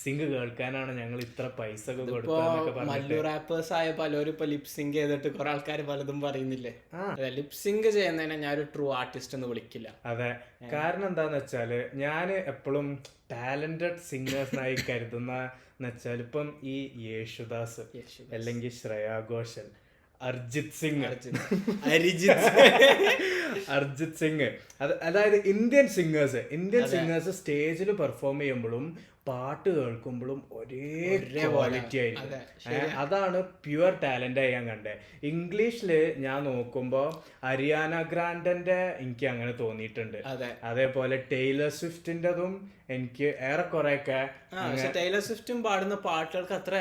സിംഗ് കേൾക്കാനാണ് ഞങ്ങൾ ഇത്ര പൈസ ഒക്കെ ഇപ്പൊ കൊടുക്കാന്നൊക്കെ മല്ലു പറഞ്ഞിട്ട്. റാപ്പേഴ്സ് ആയ പലരും ഇപ്പൊ ലിപ്സിങ്ക് ചെയ്തിട്ട് കുറെ ആൾക്കാർ പലതും പറയുന്നില്ലേ. ലിപ്സിങ്ക് ചെയ്യുന്നതിനെ ഞാൻ ഒരു ട്രൂ ആർട്ടിസ്റ്റ് എന്ന് വിളിക്കില്ല. അതെ, കാരണം എന്താന്ന് വെച്ചാല് ഞാൻ എപ്പോഴും ടാലന്റഡ് സിംഗേഴ്സിനായി കരുതുന്ന വെച്ചാൽ ഇപ്പം ഈ യേശുദാസ് അല്ലെങ്കിൽ ശ്രേയാ ഘോഷൽ, അർജിത് സിംഗ് അർജിത് സിംഗ് അതായത് ഇന്ത്യൻ സിംഗേഴ്സ് സ്റ്റേജിൽ പെർഫോം ചെയ്യുമ്പോഴും പാട്ട് കേൾക്കുമ്പോഴും ഒരേ ക്വാളിറ്റി ആയിരിക്കും. അതാണ് പ്യുവർ ടാലന്റ് ആയി ഞാൻ കണ്ടേ. ഇംഗ്ലീഷില് ഞാൻ നോക്കുമ്പോ അരിയാന ഗ്രാൻഡന്റെ എനിക്ക് അങ്ങനെ തോന്നിയിട്ടുണ്ട്. അതേപോലെ ടൈലർ സ്വിഫ്റ്റിന്റെതും എനിക്ക് ഏറെക്കുറെയൊക്കെ. ടൈലർ സ്വിഫ്റ്റും പാടുന്ന പാട്ടുകൾക്ക് അത്ര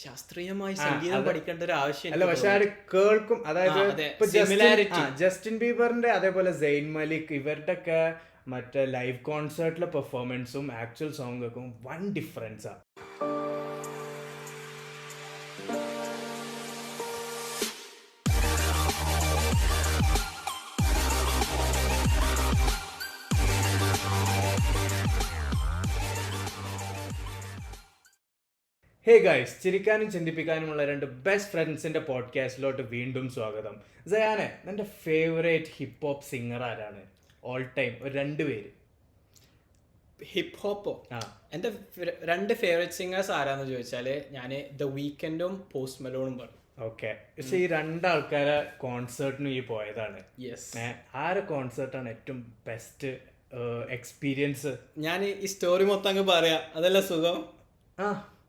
ശാസ്ത്രീയമായി സംഗീതം പഠിക്കേണ്ട ഒരു ആവശ്യമില്ല. പക്ഷെ അത് കേൾക്കും. അതായത് ജസ്റ്റിൻ ബീബറിന്റെ അതേപോലെ സെയിൻ മലിക് ഇവരുടെ ഒക്കെ മറ്റേ ലൈവ് കോൺസേർട്ടിലെ പെർഫോമൻസും ആക്ച്വൽ സോങ്ങും വൺ ഡിഫറൻസാ. ഹേ ഗൈസ്, ചിരിക്കാനും ചിന്തിപ്പിക്കാനുമുള്ള രണ്ട് ബെസ്റ്റ് ഫ്രണ്ട്സിന്റെ പോഡ്കാസ്റ്റിലോട്ട് വീണ്ടും സ്വാഗതം. സയാനെ, നിന്റെ ഫേവറേറ്റ് ഹിപ്പ് ഹോപ്പ് സിംഗർ ആരാണ് ഓൾ ടൈം? ഒരു 2 പേര്. ഹിപ്പ് ഹോപ്പോ? എന്റെ 2 ഫേവറേറ്റ് സിംഗേഴ്സ് ആരാന്ന് ചോദിച്ചാല് ഞാൻ ദ വീക്കെൻഡും പോസ്റ്റ് മെലോണും പറയും. ഓക്കെ, പക്ഷെ ഈ 2 ആൾക്കാരെ കോൺസേർട്ടിന് ഈ പോയതാണ്. ആരെ കോൺസേർട്ടാണ് ഏറ്റവും ബെസ്റ്റ് എക്സ്പീരിയൻസ്? ഞാൻ ഈ സ്റ്റോറി മൊത്തം അങ്ങ് പറയാം, അതല്ല സുഖം.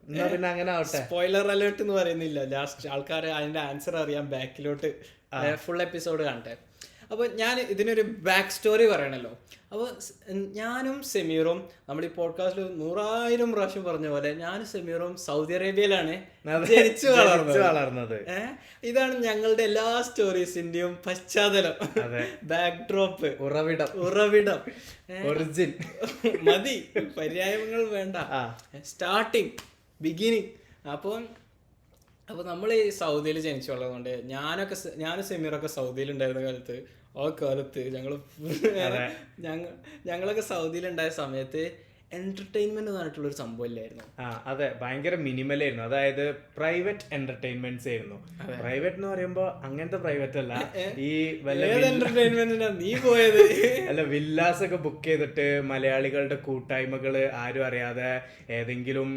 പിന്നെ അങ്ങനെ ആവട്ടെ. സ്പോയിലർ അലേർട്ട് എന്ന് പറയുന്നില്ല, ലാസ്റ്റ് ആൾക്കാർ അതിന്റെ ആൻസർ അറിയാൻ ബാക്കിലോട്ട് ഫുൾ എപ്പിസോഡ് കാണട്ടെ. അപ്പോൾ ഞാൻ ഇതിനൊരു ബാക്ക് സ്റ്റോറി പറയണല്ലോ. അപ്പോൾ ഞാനും സെമീറും നമ്മൾ ഈ പോഡ്കാസ്റ്റിൽ 100,000 പ്രാവശ്യം പറഞ്ഞ പോലെ ഞാനും സെമീറും സൗദി അറേബ്യയിലാണ് ജനിച്ചു വളർന്നത്. ഇതാണ് ഞങ്ങളുടെ എല്ലാ സ്റ്റോറീസിന്റെയും പശ്ചാത്തലം, ബാക്ക് ഡ്രോപ്പ്, ഉറവിടം. ഒറിജിൻ മതി, പര്യായങ്ങൾ വേണ്ട. Starting, beginning. അപ്പോൾ നമ്മൾ ഈ സൗദിയിൽ ജനിച്ചു വളർന്നതുകൊണ്ട് ഞാനും സെമീറൊക്കെ സൗദിയിൽ ഉണ്ടായിരുന്ന കാലത്ത് ഞങ്ങളൊക്കെ സൗദിയിലുണ്ടായ സമയത്ത് എന്റർടൈൻമെന്റ് എന്ന് പറഞ്ഞിട്ടുള്ള ഒരു സംഭവം ഇല്ലായിരുന്നു. അതെ, ഭയങ്കര മിനിമലായിരുന്നു. അതായത് പ്രൈവറ്റ് എന്റർടൈൻമെന്റ്സ് ആയിരുന്നു. പ്രൈവറ്റ് എന്ന് പറയുമ്പോ അങ്ങനത്തെ പ്രൈവറ്റ് അല്ല, ഈ നീ പോയത് അല്ല, വില്ലാസ് ഒക്കെ ബുക്ക് ചെയ്തിട്ട് മലയാളികളുടെ കൂട്ടായ്മകള് ആരും അറിയാതെ ഏതെങ്കിലും,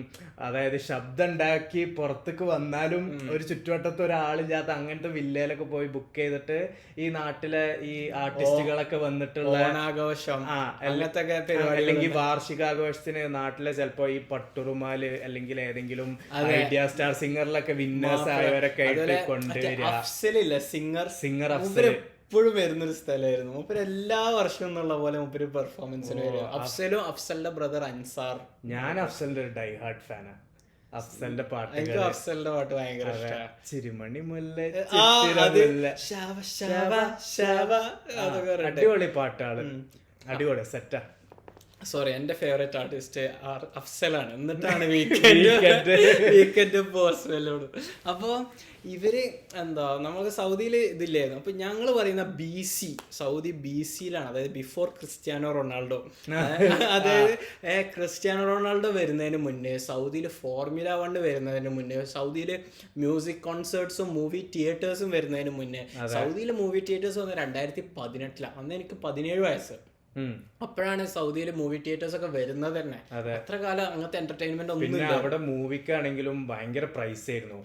അതായത് ശബ്ദം ഉണ്ടാക്കി പുറത്തേക്ക് വന്നാലും ഒരു ചുറ്റുവട്ടത്ത് ഒരാളില്ലാത്ത അങ്ങനത്തെ വില്ലയിലൊക്കെ പോയി ബുക്ക് ചെയ്തിട്ട് ഈ നാട്ടിലെ ഈ ആർട്ടിസ്റ്റുകളൊക്കെ വന്നിട്ടുള്ള ഓണാഘോഷം, അല്ലെങ്കിൽ വാർഷികാഘോഷത്തിന് നാട്ടിലെ ചിലപ്പോ ഈ പട്ടുറുമാല് അല്ലെങ്കിൽ ഏതെങ്കിലും ഐഡിയ സ്റ്റാർ സിംഗറിലൊക്കെ വിന്നേഴ്സ് ആയവരൊക്കെ ആയിട്ട് കൊണ്ടുവരിക. സിംഗർ അഫ്സൽ എപ്പോഴും വരുന്നൊരു സ്ഥലമായിരുന്നു. മൂപ്പര് എല്ലാ വർഷവും എന്നുള്ള പോലെ മൂപ്പര് പെർഫോമൻസിന് വരും. അഫ്സലിന്റെ ബ്രദർ അൻസാർ. ഞാൻ അഫ്സലിന്റെ ഒരു ഡൈ ഹാർട്ട് ഫാനാ. അഫ്സലിന്റെ പാട്ട്, എനിക്ക് അഫ്സലിന്റെ പാട്ട് ഭയങ്കര ഇഷ്ടമാണ്. ചിരിമണി മുല്ല, അടിപൊളി പാട്ടാണ്, അടിപൊളി സെറ്റാ. സോറി, എന്റെ ഫേവറേറ്റ് ആർട്ടിസ്റ്റ് അഫ്സലാണ്. എന്നിട്ടാണ് വീക്കെൻഡ് പോസ്റ്റ്മെല്ലോട്. അപ്പോൾ ഇവര് എന്താ, നമുക്ക് സൗദിയിൽ ഇതില്ലായിരുന്നു. അപ്പൊ ഞങ്ങൾ പറയുന്ന സൗദി BC-യിലാണ്, അതായത് ബിഫോർ ക്രിസ്ത്യാനോ റൊണാൾഡോ. അതായത് ക്രിസ്ത്യാനോ റൊണാൾഡോ വരുന്നതിന് മുന്നേ, സൗദിയിൽ ഫോർമുല 1 വരുന്നതിന് മുന്നേ, സൗദിയിൽ മ്യൂസിക് കോൺസേർട്സും മൂവി തിയേറ്റേഴ്സും വരുന്നതിന് മുന്നേ. സൗദിയിൽ മൂവി തിയേറ്റേഴ്സ് വന്നത് 2018. അന്ന് എനിക്ക് 17 വയസ്സ്. അപ്പോഴാണ് സൗദിയിൽ മൂവി തിയേറ്റേഴ്സ് ഒക്കെ വരുന്നത് തന്നെ. അത്ര കാലം അങ്ങനത്തെ എന്റർടൈൻമെന്റ് ഒന്നും. അവിടെ മൂവിക്കാണെങ്കിലും ഭയങ്കര പ്രൈസ് ആയിരുന്നു.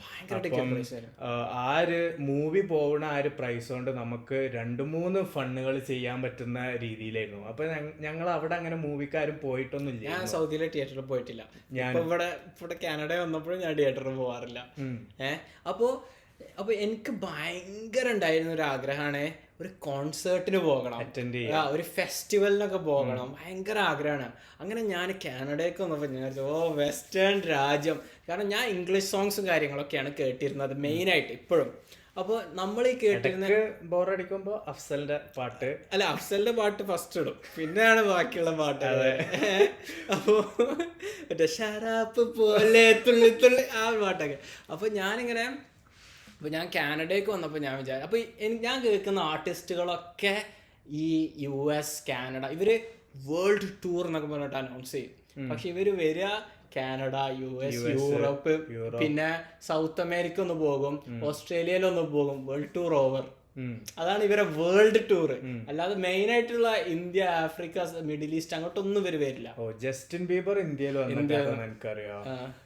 ആ ഒരു മൂവി പോകുന്ന ആ ഒരു പ്രൈസ് കൊണ്ട് നമുക്ക് 2-3 ഫണ്ണുകൾ ചെയ്യാൻ പറ്റുന്ന രീതിയിലായിരുന്നു. അപ്പൊ ഞങ്ങൾ അവിടെ അങ്ങനെ മൂവിക്കാരും പോയിട്ടൊന്നുമില്ല. ഞാൻ സൗദിയിലെ തിയേറ്ററിൽ പോയിട്ടില്ല. ഇവിടെ കാനഡ വന്നപ്പോഴും ഞാൻ തിയേറ്ററിൽ പോവാറില്ല. അപ്പൊ എനിക്ക് ഭയങ്കര ഉണ്ടായിരുന്ന ഒരു ആഗ്രഹമാണ് ഒരു കോൺസേർട്ടിന് പോകണം, ഒരു ഫെസ്റ്റിവലിനൊക്കെ പോകണം, ഭയങ്കര ആഗ്രഹമാണ്. അങ്ങനെ ഞാൻ കാനഡയ്ക്ക് വന്നപ്പോൾ ഞാൻ വെസ്റ്റേൺ രാജ്യം, കാരണം ഞാൻ ഇംഗ്ലീഷ് സോങ്സും കാര്യങ്ങളൊക്കെയാണ് കേട്ടിരുന്നത് മെയിനായിട്ട് ഇപ്പോഴും. അപ്പോൾ നമ്മൾ ഈ കേട്ടിരുന്ന ബോറടിക്കുമ്പോ അഫ്സലിന്റെ പാട്ട്, അല്ല അഫ്സലിന്റെ പാട്ട് ഫസ്റ്റ് ഇടും, പിന്നെയാണ് ബാക്കിയുള്ള പാട്ട്. അപ്പോൾ മറ്റേ ഷറാപ്പ് പോലെ തുള്ളി തുള്ളി ആ പാട്ടൊക്കെ. അപ്പോൾ ഞാനിങ്ങനെ, അപ്പോൾ ഞാൻ കാനഡയ്ക്ക് വന്നപ്പോൾ ഞാൻ വിചാരിച്ചു, അപ്പോൾ ഞാൻ കേൾക്കുന്ന ആർട്ടിസ്റ്റുകളൊക്കെ ഈ US, കാനഡ, ഇവർ വേൾഡ് ടൂർ എന്നൊക്കെ പറഞ്ഞിട്ട് അനൗൺസ് ചെയ്യും. പക്ഷെ ഇവർ വരിക കാനഡ, US, യൂറോപ്പ്, പിന്നെ സൗത്ത് അമേരിക്ക ഒന്ന് പോകും, ഓസ്ട്രേലിയയിലൊന്ന് പോകും, വേൾഡ് ടൂർ ഓവർ. അതാണ് ഇവരെ വേൾഡ് ടൂർ. അല്ലാതെ മെയിൻ ആയിട്ടുള്ള ഇന്ത്യ, ആഫ്രിക്ക, മിഡിൽ ഈസ്റ്റ് അങ്ങോട്ടൊന്നും ഇവര് വരില്ല. ജസ്റ്റിൻ ബീബർ ഇന്ത്യയിൽ വന്നിട്ടാണ് എനിക്കറിയാം.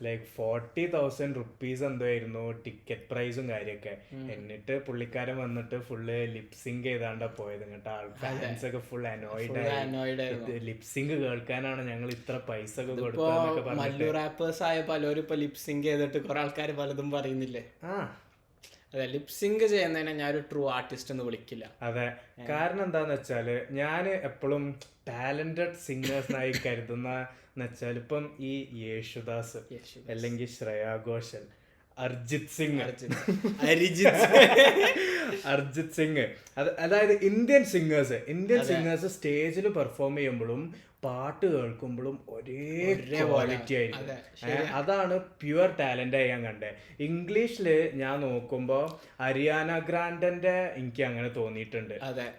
ലൈക്ക് 40,000 റുപ്പീസ് എന്തോ ആയിരുന്നു ടിക്കറ്റ് പ്രൈസും കാര്യൊക്കെ. എന്നിട്ട് പുള്ളിക്കാരൻ വന്നിട്ട് ഫുള്ള് ലിപ്സിങ് ചെയ്താണ്ടാ പോയത്. എന്നിട്ട് ഫാൻസ് ഒക്കെ ഫുൾ അനോയിഡ് ലിപ്സിങ് കേൾക്കാനാണ് ഞങ്ങൾ ഇത്ര പൈസ ഒക്കെ കൊടുത്തത്. മല്ലു റാപ്പേഴ്സ് ആയ പലരും ഇപ്പൊ ലിപ്സിങ് ചെയ്തിട്ട് കുറെ ആൾക്കാർ പലതും പറയുന്നില്ലേ. അതെ, ലിപ്സിങ്ക് ചെയ്യുന്നതിനെ ഞാനൊരു ട്രൂ ആർട്ടിസ്റ്റ് എന്ന് വിളിക്കില്ല. അതെ, കാരണം എന്താന്ന് വെച്ചാല് ഞാൻ എപ്പോഴും ടാലന്റഡ് സിംഗേഴ്സിനായി കരുതുന്ന വെച്ചാൽ ഇപ്പം ഈ യേശുദാസ് അല്ലെങ്കിൽ ശ്രേയാ ഘോഷൽ, അർജിത് സിംഗ് അതായത് ഇന്ത്യൻ സിംഗേഴ്സ് സ്റ്റേജിൽ പെർഫോം ചെയ്യുമ്പോഴും പാട്ട് കേൾക്കുമ്പോഴും ഒരേ ക്വാളിറ്റി ആയിരിക്കും. അതാണ് പ്യുവർ ടാലന്റ് ആയി ഞാൻ കണ്ടേ. ഇംഗ്ലീഷില് ഞാൻ നോക്കുമ്പോ അരിയാന ഗ്രാൻഡന്റെ എനിക്ക് അങ്ങനെ തോന്നിയിട്ടുണ്ട്.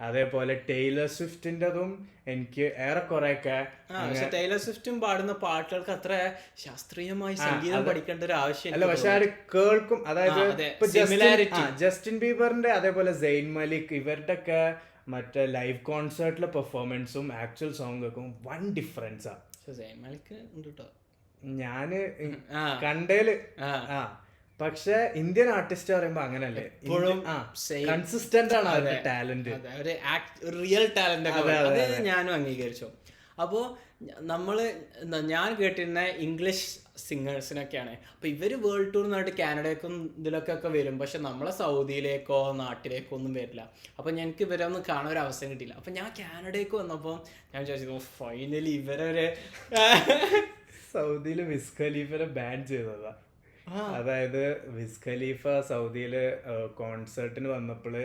അതേപോലെ ടൈലർ സ്വിഫ്റ്റിന്റെതും എനിക്ക് ഏറെക്കുറെയൊക്കെ. ടൈലർ സ്വിഫ്റ്റും പാടുന്ന പാട്ടുകൾക്ക് അത്ര ശാസ്ത്രീയമായി സംഗീതം പഠിക്കേണ്ട ഒരു ആവശ്യമില്ല. പക്ഷെ അത് കേൾക്കും. അതായത് ജസ്റ്റിൻ ബീബറിന്റെ അതേപോലെ സെയിൻ മലിക് ഇവരുടെ ഒക്കെ മറ്റേ ലൈവ് കോൺസേർട്ടിലെ പെർഫോമൻസും ആക്ച്വൽ സോങ്ങും വൺ ഡിഫറൻസാ. ഞാന് കണ്ടേല് പക്ഷെ ഇന്ത്യൻ ആർട്ടിസ്റ്റ് പറയുമ്പോ അങ്ങനല്ലേ, കൺസിസ്റ്റന്റ് ആണ് അവരുടെ ടാലന്റ്, റിയൽ ടാലന്റ്. ഞാനും അംഗീകരിച്ചു. അപ്പോൾ ഞാൻ കേട്ടിരുന്ന ഇംഗ്ലീഷ് സിംഗേഴ്സിനൊക്കെയാണ്. അപ്പോൾ ഇവർ വേൾഡ് ടൂറിനായിട്ട് കാനഡയ്ക്കും ഇതിലൊക്കെ വരും, പക്ഷെ നമ്മളെ സൗദിയിലേക്കോ നാട്ടിലേക്കോ ഒന്നും വരില്ല. അപ്പോൾ എനിക്ക് ഇവരൊന്നും കാണാൻ ഒരു അവസരം കിട്ടിയില്ല. അപ്പോൾ ഞാൻ കാനഡയ്ക്ക് വന്നപ്പോൾ ഞാൻ ചോദിച്ചു, ഫൈനലി ഇവരൊരു സൗദിയിൽ വിസ് ഖലീഫിനെ ബാൻ ചെയ്തതാ. അതായത് വിസ് ഖലീഫ സൗദിയില് കോൺസേർട്ടിന് വന്നപ്പോള്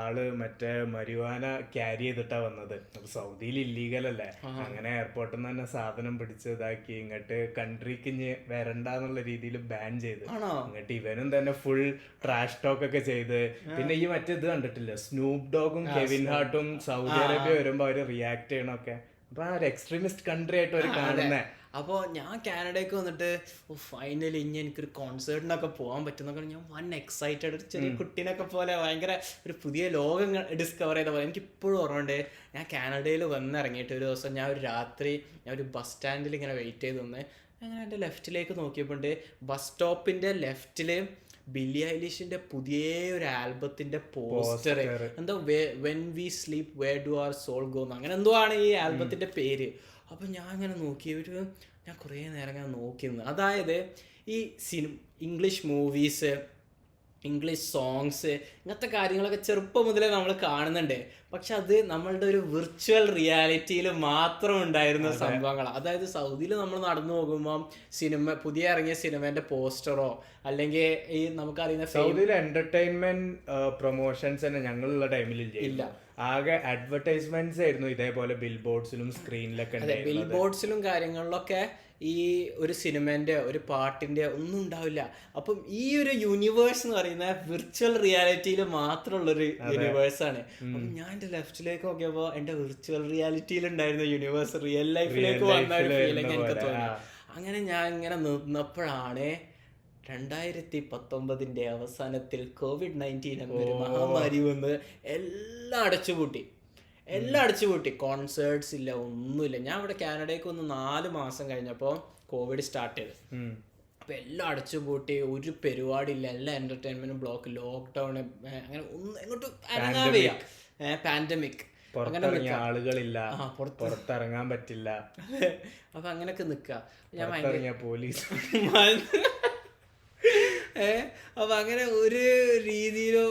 ആള് മറ്റേ മരിവാന ക്യാരി ചെയ്തിട്ടാ വന്നത്. അപ്പൊ സൗദിയിൽ ഇല്ലീഗൽ അല്ലേ, അങ്ങനെ എയർപോർട്ടിൽ നിന്ന് തന്നെ സാധനം പിടിച്ച് ഇതാക്കി ഇങ്ങോട്ട് കൺട്രിക്ക് ഇനി വരണ്ടെന്നുള്ള രീതിയിൽ ബാൻ ചെയ്ത്. എന്നിട്ട് ഇവനും തന്നെ ഫുൾ ട്രാഷ് ടോക്ക് ഒക്കെ ചെയ്ത്. പിന്നെ ഈ മറ്റേ ഇത് കണ്ടിട്ടില്ല, സ്നൂപ്പ് ഡോഗും കെവിൻ ഹാർട്ടും സൗദി അറേബ്യ വരുമ്പോ അവര് റിയാക്ട് ചെയ്യണൊക്കെ. അപ്പൊ ആ ഒരു എക്സ്ട്രീമിസ്റ്റ് കൺട്രി ആയിട്ട് അവർ കാണുന്നേ. അപ്പോൾ ഞാൻ കാനഡയ്ക്ക് വന്നിട്ട് ഫൈനലി ഇനി എനിക്കൊരു കോൺസേർട്ടിനൊക്കെ പോകാൻ പറ്റുന്നൊക്കെ ഞാൻ വൺ എക്സൈറ്റഡ്, ഒരു ചെറിയ കുട്ടീനൊക്കെ പോലെ ഭയങ്കര ഒരു പുതിയ ലോകം ഡിസ്കവർ ചെയ്ത പോലെ. എനിക്കിപ്പോഴും ഓർമ്മയുണ്ട്, ഞാൻ കാനഡയിൽ വന്നിറങ്ങിയിട്ട് ഒരു ദിവസം ഞാൻ ഒരു രാത്രി ഒരു ബസ് സ്റ്റാൻഡിൽ ഇങ്ങനെ വെയിറ്റ് ചെയ്ത് നിന്ന് അങ്ങനെ എൻ്റെ ലെഫ്റ്റിലേക്ക് നോക്കിയപ്പോണ്ട് ബസ് സ്റ്റോപ്പിൻ്റെ ലെഫ്റ്റിൽ ബില്ലി ഐലിഷിന്റെ പുതിയ ഒരു ആൽബത്തിന്റെ പോസ്റ്റർ, എന്തോ when we sleep where do our soul go, അങ്ങനെ എന്തോ ആണ് ഈ ആൽബത്തിന്റെ പേര്. അപ്പം ഞാൻ അങ്ങനെ നോക്കിയൊരു ഞാൻ കുറേ നേരം ഇങ്ങനെ നോക്കി നിന്ന്. അതായത് ഈ ഇംഗ്ലീഷ് മൂവീസ്, ഇംഗ്ലീഷ് സോങ്സ്, ഇങ്ങനത്തെ കാര്യങ്ങളൊക്കെ ചെറുപ്പം മുതലേ നമ്മൾ കാണുന്നുണ്ട്. പക്ഷെ അത് നമ്മളുടെ ഒരു വിർച്വൽ റിയാലിറ്റിയിൽ മാത്രം ഉണ്ടായിരുന്ന സംഭവങ്ങളാണ്. അതായത് സൗദിയിൽ നമ്മൾ നടന്നു പോകുമ്പോൾ പുതിയ ഇറങ്ങിയ സിനിമേന്റെ പോസ്റ്ററോ അല്ലെങ്കിൽ ഈ നമുക്കറിയുന്ന സൗദിയിലെ എന്റർടൈൻമെന്റ് പ്രൊമോഷൻസ് തന്നെ ഞങ്ങളുള്ള ടൈമിൽ ഇല്ല. ആകെ അഡ്വർടൈസ്മെന്റ്സ് ആയിരുന്നു ഇതേപോലെ ബിൽ ബോർഡ്സിലും സ്ക്രീനിലൊക്കെ. ബിൽ ബോർഡ്സിലും കാര്യങ്ങളിലൊക്കെ ഈ ഒരു സിനിമേന്റെ ഒരു പാട്ടിന്റെ ഒന്നും ഉണ്ടാവില്ല. അപ്പം ഈ ഒരു യൂണിവേഴ്സ് എന്ന് പറയുന്ന വിർച്വൽ റിയാലിറ്റിയിൽ മാത്രമുള്ളൊരു യൂണിവേഴ്സാണ്. അപ്പം ഞാൻ എൻ്റെ ലെഫ്റ്റിലേക്ക് നോക്കിയപ്പോൾ എൻ്റെ വിർച്വൽ റിയാലിറ്റിയിൽ ഉണ്ടായിരുന്ന യൂണിവേഴ്സ് റിയൽ ലൈഫിലേക്ക് വന്ന ഒരു ഫീലിംഗ് എനിക്ക് തോന്നി. അങ്ങനെ ഞാൻ ഇങ്ങനെ നിന്നപ്പോഴാണ് 2019 അവസാനത്തിൽ COVID-19 എന്നൊരു മഹാമാരി വന്ന് എല്ലാം അടച്ചുപൂട്ടി. കോൺസേർട്സ് ഇല്ല, ഒന്നുമില്ല. ഞാൻ ഇവിടെ കാനഡയ്ക്ക് വന്ന് 4 മാസം കഴിഞ്ഞപ്പോൾ കോവിഡ് സ്റ്റാർട്ട് ചെയ്ത്. അപ്പോൾ എല്ലാം അടച്ചുപൂട്ടി, ഒരു പരിപാടിയില്ല, എല്ലാ എൻ്റർടൈൻമെൻറ്റും ബ്ലോക്ക്, ലോക്ക്ഡൗൺ, അങ്ങനെ ഒന്നും എങ്ങോട്ടും അനങ്ങാൻ വയ്യ. പാൻഡമിക്, ആളുകളില്ല, പുറത്തിറങ്ങാൻ പറ്റില്ല. അപ്പം അങ്ങനെയൊക്കെ നിൽക്കുക. ഞാൻ പോലീസ് അപ്പം അങ്ങനെ ഒരു രീതിയിലും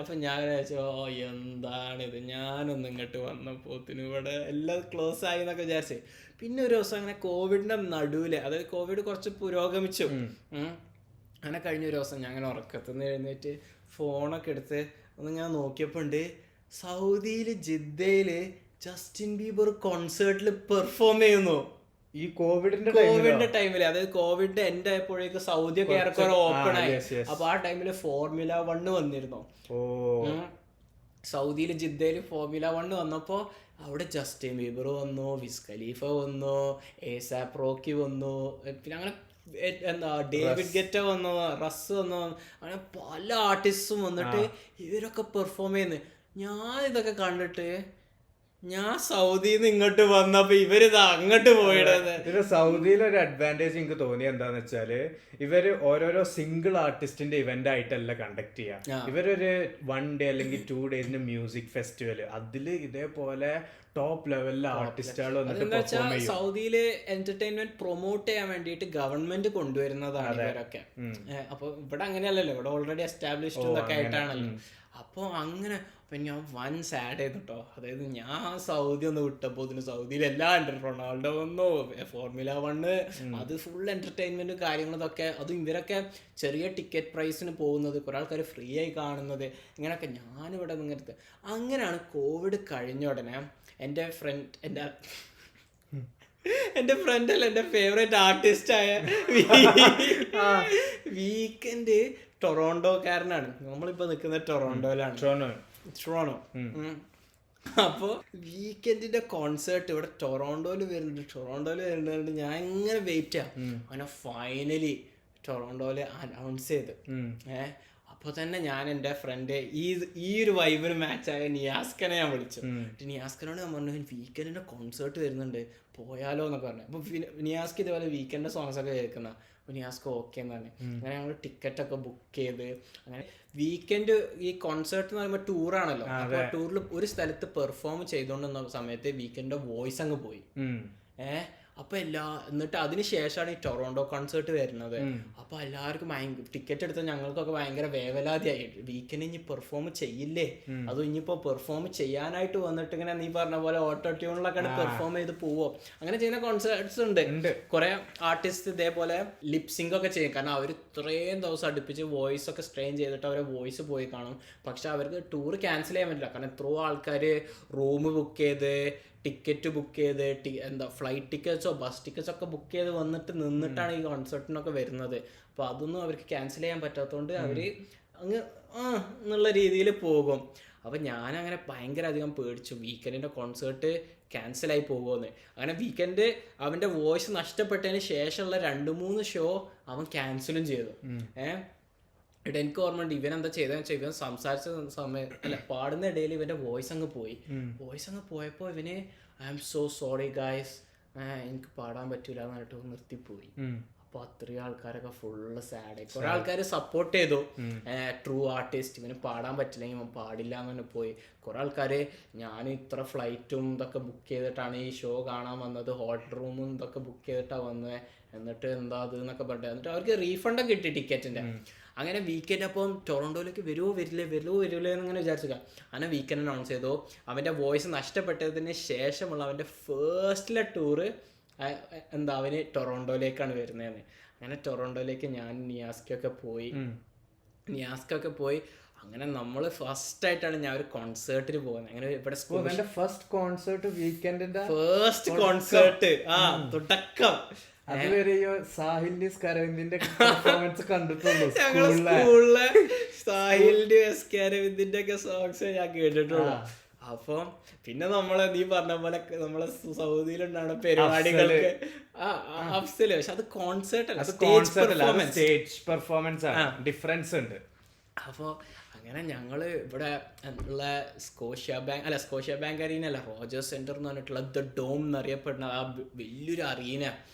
അപ്പം ഞാൻ വിചാരിച്ചോ എന്താണിത്, ഞാനൊന്നും ഇങ്ങോട്ട് വന്നപ്പോത്തിന് ഇവിടെ എല്ലാം ക്ലോസ് ആയി എന്നൊക്കെ വിചാരിച്ചേ. പിന്നെ ഒരു ദിവസം അങ്ങനെ കോവിഡിന്റെ നടുവില്, അതായത് കോവിഡ് കുറച്ച് പുരോഗമിച്ചു, അങ്ങനെ കഴിഞ്ഞ ഒരു ദിവസം ഞാൻ അങ്ങനെ ഉറക്കത്തുനിന്ന് എഴുന്നേറ്റ് ഫോണൊക്കെ എടുത്ത് ഒന്ന് ഞാൻ നോക്കിയപ്പോൾ ഉണ്ട് സൗദിയില് ജിദ്ദയില് ജസ്റ്റിൻ ബീബർ കോൺസേർട്ടിൽ പെർഫോം ചെയ്യുന്നു. ഈ കോവിഡിന്റെ ടൈമില്, അതായത് കോവിഡ് എൻഡ് ആയപ്പോഴേക്ക് സൗദി ഒക്കെ ഏറെക്കുറെ ഓപ്പൺ ആയി. അപ്പൊ ആ ടൈമില് Formula 1 വന്നിരുന്നു. സൗദിയില് ജിദ്ദയില് Formula 1 വന്നപ്പോ അവിടെ ജസ്റ്റിൻ ബീബർ വന്നു, വിസ് ഖലീഫ വന്നു, എസാപ്പ് റോക്കി വന്നു, പിന്നെ അങ്ങനെ എന്താ ഡേവിഡ് ഗെറ്റ വന്നു, റസ് വന്നു, അങ്ങനെ പല ആർട്ടിസ്റ്റും വന്നിട്ട് ഇവരൊക്കെ പെർഫോം ചെയ്യുന്നു. ഞാൻ ഇതൊക്കെ കണ്ടിട്ട് ഞാൻ സൗദിയിൽ നിന്ന് ഇങ്ങോട്ട് വന്നപ്പോ ഇവരിത് അങ്ങോട്ട് പോയിടുന്നത്. ഇത് സൗദിയിലെ ഒരു അഡ്വാൻറ്റേജ് എനിക്ക് തോന്നിയത് എന്താന്ന് വെച്ചാല് ഇവര് ഓരോരോ സിംഗിൾ ആർട്ടിസ്റ്റിന്റെ ഇവന്റ് ആയിട്ടല്ല കണ്ടക്ട് ചെയ്യാം. ഇവരൊരു 1 day അല്ലെങ്കിൽ 2 days മ്യൂസിക് ഫെസ്റ്റിവൽ, അതില് ഇതേപോലെ ടോപ്പ് ലെവലിലെ ആർട്ടിസ്റ്റുകൾ വന്നിട്ട് പെർഫോം ചെയ്യും. സൗദിയില് എന്റർടൈൻമെന്റ് പ്രൊമോട്ട് ചെയ്യാൻ വേണ്ടിയിട്ട് ഗവൺമെന്റ് കൊണ്ടുവരുന്നതാണ് ഇവരൊക്കെ. അപ്പൊ ഇവിടെ അങ്ങനെയല്ലല്ലോ, ഇവിടെ ഓൾറെഡി എസ്റ്റാബ്ലിഷ്ഡ് ഇതൊക്കെ ആയിട്ടാണല്ലോ. അപ്പൊ അങ്ങനെ ഞാൻ വൻ സാഡ് ആയിരുന്നു കേട്ടോ. അതായത് ഞാൻ സൗദി ഒന്ന് വിട്ടപ്പോൾ ഇതിന് സൗദിയിൽ എല്ലാം ഉണ്ട്. റൊണാൾഡോ വന്നു, ഫോർമുല 1, അത് ഫുൾ എന്റർടൈൻമെന്റും കാര്യങ്ങളും ഇതൊക്കെ. അതും ഇവരൊക്കെ ചെറിയ ടിക്കറ്റ് പ്രൈസിന് പോകുന്നത്, കുറെ ആൾക്കാർ ഫ്രീ ആയി കാണുന്നത്, ഇങ്ങനെയൊക്കെ ഞാനിവിടെ നിങ്ങടുത്ത്. അങ്ങനെയാണ് കോവിഡ് കഴിഞ്ഞ ഉടനെ എൻ്റെ ഫ്രണ്ട് അല്ല എൻ്റെ ഫേവറേറ്റ് ആർട്ടിസ്റ്റായ വീക്കെൻഡ് ടൊറോണ്ടോക്കാരനാണ്. നമ്മളിപ്പോൾ നിൽക്കുന്നത് ടൊറോണ്ടോയിലാണ്. ടൊറോണ്ടോ. അപ്പോൾ വീക്കെൻഡിന്റെ കോൺസേർട്ട് ഇവിടെ ടൊറോണ്ടോയിൽ വരുന്നുണ്ട്. ഞാൻ ഇങ്ങനെ വെയിറ്റ് ചെയ്യാം. അങ്ങനെ ഫൈനലി ടൊറോണ്ടോയിൽ അനൗൺസ് ചെയ്ത് അപ്പോൾ തന്നെ ഞാൻ എൻ്റെ ഫ്രണ്ട് ഈ ഒരു വൈബിന് മാച്ചായ നിയാസ്കനെ ഞാൻ വിളിച്ചു. നിയാസ്കനോട് ഞാൻ പറഞ്ഞു വീക്കെൻഡിന്റെ കോൺസേർട്ട് വരുന്നുണ്ട്, പോയാലോ എന്നൊക്കെ പറഞ്ഞു. അപ്പോൾ നിയാസ്ക്ക് ഇതുപോലെ വീക്കെൻഡിന്റെ സോങ്സ് ഒക്കെ കേൾക്കുന്ന. അപ്പോൾ നിയാസ്ക്ക് ഓക്കെ എന്ന് പറഞ്ഞു. അങ്ങനെ ഞങ്ങൾ ടിക്കറ്റൊക്കെ ബുക്ക് ചെയ്ത് അങ്ങനെ വീക്കെൻഡ് ഈ കോൺസേർട്ട് എന്ന് പറയുമ്പോൾ ടൂറാണല്ലോ. അപ്പോൾ ടൂറിൽ ഒരു സ്ഥലത്ത് പെർഫോം ചെയ്തുകൊണ്ടിരുന്ന സമയത്ത് വീക്കെൻഡിന്റെ വോയിസ് അങ്ങ് പോയി. അപ്പോൾ എന്നിട്ട് അതിന് ശേഷമാണ് ഈ ടൊറോണ്ടോ കോൺസേർട്ട് വരുന്നത്. അപ്പോൾ എല്ലാവർക്കും ടിക്കറ്റ് എടുത്ത ഞങ്ങൾക്കൊക്കെ ഭയങ്കര വേവലാതിയായി. വീക്കെൻഡ് ഇനി പെർഫോം ചെയ്യില്ലേ, അതും ഇനിയിപ്പോൾ പെർഫോം ചെയ്യാനായിട്ട് വന്നിട്ട് ഇങ്ങനെ നീ പറഞ്ഞ പോലെ ഓട്ടോ ട്യൂണിലൊക്കെ പെർഫോം ചെയ്ത് പോവോ. അങ്ങനെ ചെയ്യുന്ന കോൺസേർട്ട്സ് ഉണ്ട്. കുറെ ആർട്ടിസ്റ്റ് ഇതേപോലെ ലിപ്സിംഗ് ഒക്കെ ചെയ്യും. കാരണം അവർ ഇത്രയും ദിവസം അടുപ്പിച്ച് വോയിസ് ഒക്കെ സ്ട്രെയിൻ ചെയ്തിട്ട് അവരെ വോയിസ് പോയി കാണും. പക്ഷെ അവർക്ക് ടൂർ ക്യാൻസൽ ചെയ്യാൻ പറ്റില്ല. കാരണം എത്രയോ ആൾക്കാർ റൂം ബുക്ക് ചെയ്ത്, ടിക്കറ്റ് ബുക്ക് ചെയ്ത്, ഫ്ലൈറ്റ് ടിക്കറ്റ്സോ ബസ് ടിക്കറ്റ്സോ ഒക്കെ ബുക്ക് ചെയ്ത് വന്നിട്ട് നിന്നിട്ടാണ് ഈ കോൺസേർട്ടിനൊക്കെ വരുന്നത്. അപ്പോൾ അതൊന്നും അവർക്ക് ക്യാൻസൽ ചെയ്യാൻ പറ്റാത്തതുകൊണ്ട് അവർ അങ്ങ് എന്നുള്ള രീതിയിൽ പോകും. അപ്പം ഞാനങ്ങനെ ഭയങ്കര അധികം പേടിച്ചു വീക്കെൻഡിൻ്റെ കോൺസേർട്ട് ക്യാൻസലായി പോകുമെന്ന്. അങ്ങനെ വീക്കെൻഡ് അവൻ്റെ വോയിസ് നഷ്ടപ്പെട്ടതിന് ശേഷമുള്ള 2-3 ഷോ അവൻ ക്യാൻസലും ചെയ്തു. എനിക്ക് ഓർമ്മയുണ്ട് ഇവൻ എന്താ ചെയ്തതെന്ന് വെച്ചാൽ ഇവൻ സംസാരിച്ച പാടുന്ന ഇടയിൽ ഇവന്റെ വോയിസ് അങ്ങ് പോയപ്പോൾ ഇവന് I am so sorry guys, എനിക്ക് പാടാൻ പറ്റൂല എന്ന് പറഞ്ഞിട്ട് നിർത്തിപ്പോയി. അപ്പോൾ അത്രയും ആൾക്കാരൊക്കെ ഫുള്ള് സാഡായി. കുറെ ആൾക്കാർ സപ്പോർട്ട് ചെയ്തു, ട്രൂ ആർട്ടിസ്റ്റ് ഇവന് പാടാൻ പറ്റില്ലെങ്കിൽ ഇവൻ പാടില്ല എന്ന് തന്നെ പോയി. കുറെ ആൾക്കാർ ഞാൻ ഇത്ര ഫ്ലൈറ്റും ഇതൊക്കെ ബുക്ക് ചെയ്തിട്ടാണ് ഈ ഷോ കാണാൻ വന്നത്, ഹോട്ടൽ റൂമും ഇതൊക്കെ ബുക്ക് ചെയ്തിട്ടാണ് വന്നത്, എന്നിട്ട് എന്താ അത് എന്നൊക്കെ പറഞ്ഞിട്ട് എന്നിട്ട് അവർക്ക് റീഫണ്ടൊക്കെ കിട്ടി ടിക്കറ്റിൻ്റെ. അങ്ങനെ വീക്കെൻഡ് അപ്പം ടൊറോണ്ടോയിലേക്ക് വരുമോ വരില്ലേ എന്നിങ്ങനെ വിചാരിച്ചില്ല. അങ്ങനെ വീക്കെൻഡ് അനൗൺസ് ചെയ്തു. അവൻ്റെ വോയിസ് നഷ്ടപ്പെട്ടതിന് ശേഷമുള്ള അവൻ്റെ ഫേസ്റ്റിലെ ടൂറ് അവന് ടൊറോണ്ടോയിലേക്കാണ് വരുന്നതെന്ന്. അങ്ങനെ ടൊറോണ്ടോയിലേക്ക് ഞാൻ നിയാസ്കൊക്കെ പോയി. അങ്ങനെ നമ്മൾ ഫസ്റ്റ് ആയിട്ടാണ് ഞാൻ ഒരു കോൺസേർട്ടിന് പോകുന്നത്. അങ്ങനെ ഇവിടെ ഫസ്റ്റ് കോൺസേർട്ട് വീക്കെൻഡിന്റെ ഫസ്റ്റ് കോൺസേർട്ട് തുടക്കം. അതുവരെയോ സാഹിലിന്റെ സ്കരവിന്ദിന്റെ പെർഫോമൻസ് കണ്ടിട്ടുള്ളൂ. സ്കൂളിലെ സാഹിലിന്റെ സ്കരവിന്ദിന്റെ ഒക്കെ സോങ്സ് ഞാൻ കേട്ടിട്ടുള്ളൂ. അപ്പം പിന്നെ നീ പറഞ്ഞ പോലെ നമ്മളെ സൗദിയിലുണ്ടാണ് പരിപാടികൾക്ക് അഫ്സല്. പക്ഷെ അത് കോൺസേർട്ട് അല്ല, സ്റ്റേജ് പെർഫോമൻസ് ഡിഫറൻസ് ഉണ്ട്. അപ്പോൾ അങ്ങനെ ഞങ്ങള് ഇവിടെ ഉള്ള സ്കോഷ്യ ബാങ്ക് അറീനല്ല, റോജേഴ്സ് സെന്റർ എന്ന് പറഞ്ഞിട്ടുള്ള ദ ഡോം എന്നറിയപ്പെടുന്ന ആ വലിയൊരു അറീന,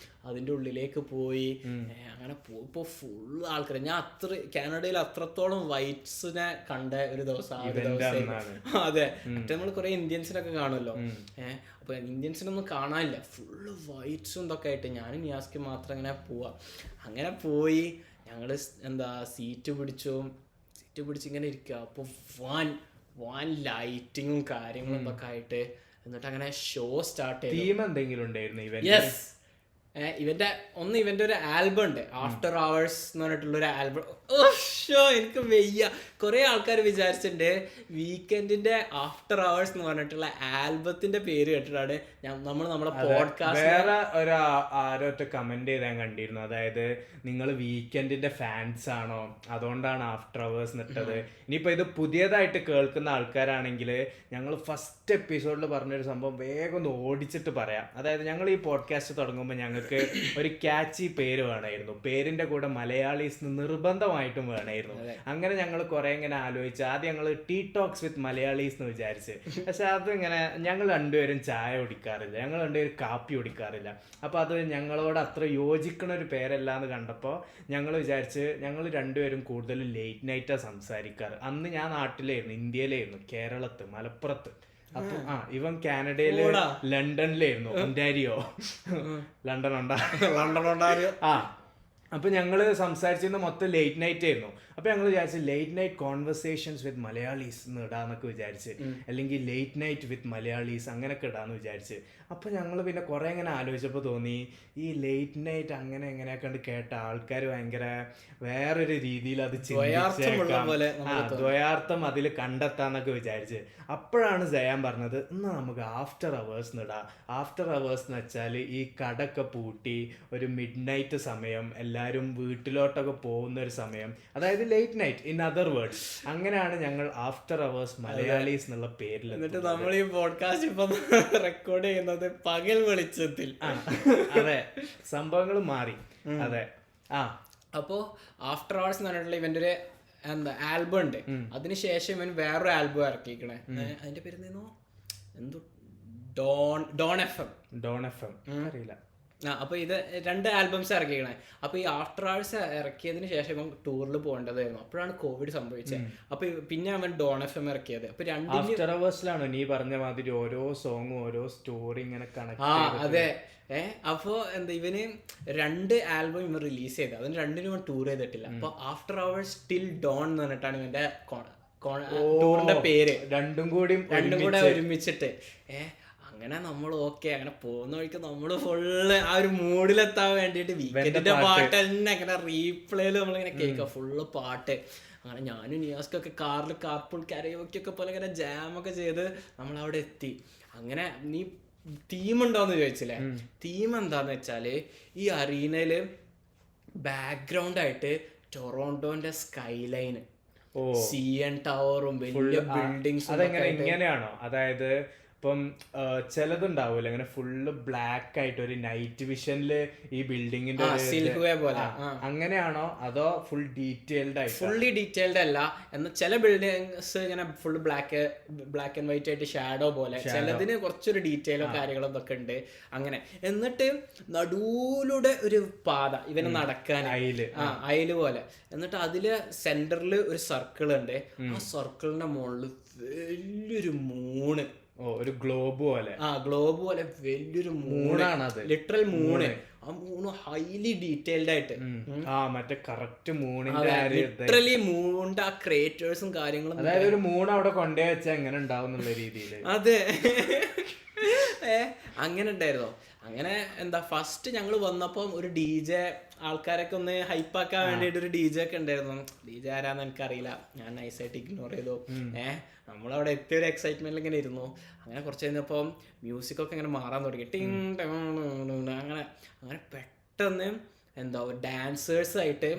അതിൻ്റെ ഉള്ളിലേക്ക് പോയി. അങ്ങനെ പോയപ്പോൾ ഫുൾ ആൾക്കാർ. ഞാൻ കാനഡയിൽ അത്രത്തോളം വൈറ്റ്സിനെ കണ്ട ഒരു ദിവസം. അതെ, മറ്റേ നമ്മൾ കുറെ ഇന്ത്യൻസിനൊക്കെ കാണുമല്ലോ. അപ്പൊ ഇന്ത്യൻസിനൊന്നും കാണാനില്ല, ഫുള്ള് വൈറ്റ്സും ഇതൊക്കെ ആയിട്ട് ഞാനും നിയാസ്ക്ക് മാത്രം അങ്ങനെ അങ്ങനെ പോയി. ഞങ്ങള് സീറ്റ് പിടിച്ചിങ്ങനെ ഇരിക്കുക. അപ്പോൾ വാൻ ലൈറ്റിങ്ങും കാര്യങ്ങളും ഇതൊക്കെ ആയിട്ട് എന്നിട്ട് അങ്ങനെ ഷോ സ്റ്റാർട്ട് ചെയ്തു. തീം എന്തെങ്കിലും ഉണ്ടായിരുന്നു? യെസ്, ഇവന്റെ ഒരു ആൽബം ഉണ്ട്, ആഫ്റ്റർ അവേഴ്സ് എന്ന് പറഞ്ഞിട്ടുള്ള ഒരു ആൽബം. എനിക്ക് വയ്യ. കുറെ ആൾക്കാർ വിചാരിച്ചിട്ടുണ്ട് വീക്കെൻഡിന്റെ ആഫ്റ്റർ അവേഴ്സ് എന്ന് പറഞ്ഞിട്ടുള്ള ആൽബത്തിന്റെ പേര് കേട്ടിട്ടാണ് നമ്മുടെ പോഡ്കാസ്റ്റ്. വേറെ ആരോറ്റ കമന്റ് ചെയ്താൻ കണ്ടിരുന്നു, അതായത് നിങ്ങൾ വീക്കെൻഡിന്റെ ഫാൻസ് ആണോ അതുകൊണ്ടാണ് ആഫ്റ്റർ അവേഴ്സ് ഇട്ടത്. ഇനിയിപ്പോ ഇത് പുതിയതായിട്ട് കേൾക്കുന്ന ആൾക്കാരാണെങ്കിൽ ഞങ്ങൾ ഫസ്റ്റ് എപ്പിസോഡിൽ പറഞ്ഞൊരു സംഭവം വേഗം ഒന്ന് ഓടിച്ചിട്ട് പറയാം. അതായത് ഞങ്ങൾ ഈ പോഡ്കാസ്റ്റ് തുടങ്ങുമ്പോൾ ഞങ്ങൾക്ക് ഒരു ക്യാച്ചി പേര് വേണമായിരുന്നു, പേരിന്റെ കൂടെ മലയാളീസ് നിർബന്ധമായിട്ടും വേണമായിരുന്നു. അങ്ങനെ ഞങ്ങൾ കുറെ ഇങ്ങനെ ആലോചിച്ച് ആദ്യം ഞങ്ങൾ ടീ ടോക്സ് വിത്ത് മലയാളീസ് എന്ന് വിചാരിച്ച്. പക്ഷെ അത് ഇങ്ങനെ ഞങ്ങൾ രണ്ടുപേരും ചായ കുടിക്കാറില്ല, ഞങ്ങൾ രണ്ടുപേരും കാപ്പി കുടിക്കാറില്ല. അപ്പൊ അത് ഞങ്ങളോട് അത്ര യോജിക്കണ ഒരു പേരല്ല എന്ന് കണ്ടപ്പോൾ ഞങ്ങൾ വിചാരിച്ച് ഞങ്ങൾ രണ്ടുപേരും കൂടുതൽ ലേറ്റ് നൈറ്റാ സംസാരിക്കാറ്. അന്ന് ഞാൻ നാട്ടിലായിരുന്നു, ഇന്ത്യയിലായിരുന്നു, കേരളത്ത് മലപ്പുറത്ത്. അപ്പൊ ഇവൻ കാനഡയില് ലണ്ടനിലായിരുന്നു, ഒന്റാരിയോ. ലണ്ടൻ ഉണ്ടാ. അപ്പൊ ഞങ്ങള് സംസാരിച്ചിരുന്ന മൊത്തം ലേറ്റ് നൈറ്റ് ആയിരുന്നു. അപ്പൊ ഞങ്ങൾ വിചാരിച്ചു late night conversations with Malayalis എന്ന് ഇടാന്നൊക്കെ വിചാരിച്ച്, അല്ലെങ്കിൽ ലേറ്റ് നൈറ്റ് വിത്ത് മലയാളീസ് അങ്ങനെയൊക്കെ ഇടാന്ന് വിചാരിച്ച്. അപ്പൊ ഞങ്ങൾ പിന്നെ കുറെ ഇങ്ങനെ ആലോചിച്ചപ്പോൾ തോന്നി ഈ ലേറ്റ് നൈറ്റ് അങ്ങനെ എങ്ങനെയൊക്കെ ഉണ്ട് കേട്ട ആൾക്കാർ ഭയങ്കര വേറൊരു രീതിയിൽ അത് ദ്വയാർത്ഥം അതിൽ കണ്ടെത്താന്നൊക്കെ വിചാരിച്ച്. അപ്പോഴാണ് ജയാൻ പറഞ്ഞത് എന്നാ നമുക്ക് ആഫ്റ്റർ അവേഴ്സ് ഇടാം. ആഫ്റ്റർ അവേഴ്സ് എന്ന് വെച്ചാൽ ഈ കടയൊക്കെ പൂട്ടി ഒരു മിഡ് നൈറ്റ് സമയം, എല്ലാവരും വീട്ടിലോട്ടൊക്കെ പോകുന്ന ഒരു സമയം, അതായത് late night in other words. അങ്ങനെയാണ് ഞങ്ങൾ ആഫ്റ്റർ അവേഴ്സ് മലയാളീസ് എന്നുള്ള പേരിൽ. എന്നിട്ട് നമ്മൾ ഈ പോഡ്കാസ്റ്റ് ഇപ്പം റെക്കോർഡ് ചെയ്യുന്നത് പകൽ വെളിച്ചത്തിൽ. അതെ, സംഭവങ്ങൾ മാറി. അതെ. അപ്പോ ആഫ്റ്റർ അവേഴ്സ് എന്ന് പറഞ്ഞിട്ടുള്ള ഇവന്റെ ഒരു ആൽബം ഉണ്ട്. അതിനുശേഷം ഇവൻ വേറൊരു ആൽബം ഇറക്കിക്കണേ, അതിന്റെ പേര് എന്തോ ഡോൺ എഫ് എം അറിയില്ല. അപ്പൊ ഇത് 2 ആൽബംസ് ഇറക്കിക്കണേ. അപ്പൊ ഈ ആഫ്റ്റർ അവേഴ്സ് ഇറക്കിയതിന് ശേഷം ഇവൻ ടൂറിൽ പോകേണ്ടതായിരുന്നു. അപ്പോഴാണ് കോവിഡ് സംഭവിച്ചത്. അപ്പൊ പിന്നെ അവൻ ഡോൺ എഫ് എം ഇറക്കിയത്. അപ്പൊ ആഫ്റ്റർ അവേഴ്സിലാണോ നീ പറഞ്ഞ മാതിരി ഓരോ സോങ്ങും ഓരോ സ്റ്റോറി ഇങ്ങനെ കണക്ട്? അതെ. അപ്പൊ ഇവന് 2 ആൽബം ഇവൻ റിലീസ് ചെയ്തത്, അതിന് 2 ഇവൻ ടൂർ ചെയ്തിട്ടില്ല. അപ്പൊ ആഫ്റ്റർ അവേഴ്സ് ടിൽ ഡോൺ എന്ന് പറഞ്ഞിട്ടാണ് ഇവന്റെ ടൂറിന്റെ പേര്. രണ്ടും കൂടെ ഒരുമിച്ചിട്ട് അങ്ങനെ നമ്മൾ അങ്ങനെ പോകുന്ന വഴിക്ക് നമ്മള് ഫുള്ള് ആ ഒരു മൂഡിലെത്താൻ വേണ്ടിട്ട് വീക്കെൻഡിന്റെ പാട്ട് തന്നെ അങ്ങനെ റീപ്ലേയില് നമ്മളിങ്ങനെ കേൾക്കാം, ഫുള്ള് പാട്ട്. അങ്ങനെ ഞാനും നിയാസ്കൊക്കെ കാറിൽ കാർപൂൾ കരയോക്കൊക്കെ പോലെ ഇങ്ങനെ ജാമൊക്കെ ചെയ്ത് നമ്മളവിടെ എത്തി. അങ്ങനെ നീ തീം ഉണ്ടോന്ന് ചോദിച്ചില്ലേ? തീം എന്താന്ന് വെച്ചാല് ഈ അറീനയില് ബാക്ക്ഗ്രൗണ്ട് ആയിട്ട് ടൊറോണ്ടോന്റെ സ്കൈലൈന്, CN ടവറും വലിയ ബിൽഡിങ്സും. ഇങ്ങനെയാണോ? അതായത് ഇപ്പം ചിലതുണ്ടാവൂല ഇങ്ങനെ ഫുള്ള് ബ്ലാക്ക് ആയിട്ട് ഒരു നൈറ്റ് വിഷനില് ഈ ബിൽഡിങ്ങിന്റെ അങ്ങനെയാണോ അതോ ഫുൾ ഡീറ്റെയിൽഡ് ആയിട്ട്? ഫുള്ളി ഡീറ്റെയിൽഡ് അല്ല. എന്നാൽ ചില ബിൽഡിങ്സ് ഇങ്ങനെ ഫുൾ ബ്ലാക്ക് ആൻഡ് വൈറ്റ് ആയിട്ട് ഷാഡോ പോലെ, ചിലതിന് കുറച്ചൊരു ഡീറ്റെയിലോ കാര്യങ്ങളോ ഇതൊക്കെ ഉണ്ട്. അങ്ങനെ എന്നിട്ട് നടുവിലൂടെ ഒരു പാത ഇവന് നടക്കാൻ, അയല് പോലെ. എന്നിട്ട് അതില് സെന്ററിൽ ഒരു സർക്കിൾ ഉണ്ട്. ആ സർക്കിളിന്റെ മുകളിൽ വലിയൊരു മൂണ്, ഒരു ഗ്ലോബ് പോലെ. ഗ്ലോബ് പോലെ വലിയൊരു മൂണാണ് അത്, ലിറ്ററൽ മൂണ്. ആ മൂണ് ഹൈലി ഡീറ്റെയിൽഡ് ആയിട്ട് മറ്റേ കറക്റ്റ് മൂണിന്റെ ലിറ്ററലി മൂണിന്റെ ആ ക്രിയേറ്റേഴ്സും കാര്യങ്ങളും. അതായത് ഒരു മൂൺ അവിടെ കൊണ്ടേ വെച്ചാൽ എങ്ങനെ ഉണ്ടാവും എന്നുള്ള രീതിയിൽ. അതെ. അങ്ങനെ ഉണ്ടായിരുന്നോ? അങ്ങനെ ഫസ്റ്റ് ഞങ്ങൾ വന്നപ്പം ഒരു DJ ആൾക്കാരൊക്കെ ഒന്ന് ഹൈപ്പാക്കാൻ വേണ്ടിയിട്ട് ഒരു DJ ഒക്കെ ഉണ്ടായിരുന്നു. DJ ആരാന്ന് എനിക്കറിയില്ല, ഞാൻ നൈസായിട്ട് ഇഗ്നോർ ചെയ്തു. നമ്മളവിടെ എത്തിയ ഒരു എക്സൈറ്റ്മെന്റിൽ ഇങ്ങനെ ഇരുന്നു. അങ്ങനെ കുറച്ച് കഴിഞ്ഞപ്പം മ്യൂസിക് ഒക്കെ ഇങ്ങനെ മാറാൻ തുടങ്ങി. അങ്ങനെ അങ്ങനെ പെട്ടെന്ന് ഡാൻസേഴ്സ് ആയിട്ട്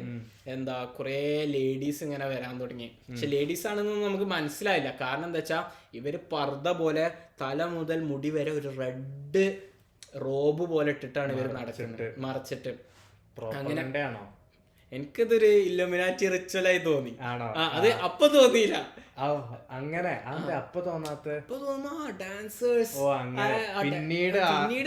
കുറേ ലേഡീസ് ഇങ്ങനെ വരാൻ തുടങ്ങി. പക്ഷെ ലേഡീസ് ആണെന്നൊന്നും നമുക്ക് മനസ്സിലായില്ല. കാരണം എന്താ വെച്ചാൽ ഇവര് പർദ്ദ പോലെ തല മുതൽ മുടി വരെ ഒരു റെഡ് റോബ് പോലെ ഇട്ടിട്ടാണ് ഇവർ നടക്കുന്നത്, മറച്ചിട്ട്. അങ്ങനെ എനിക്കതൊരു ഇല്ലുമിനാറ്റി റിച്വലായി തോന്നി. അത് അപ്പൊ തോന്നിയില്ല. അങ്ങനെ അപ്പൊ തോന്നാ ഡാൻസേഴ്സ്. പിന്നീട്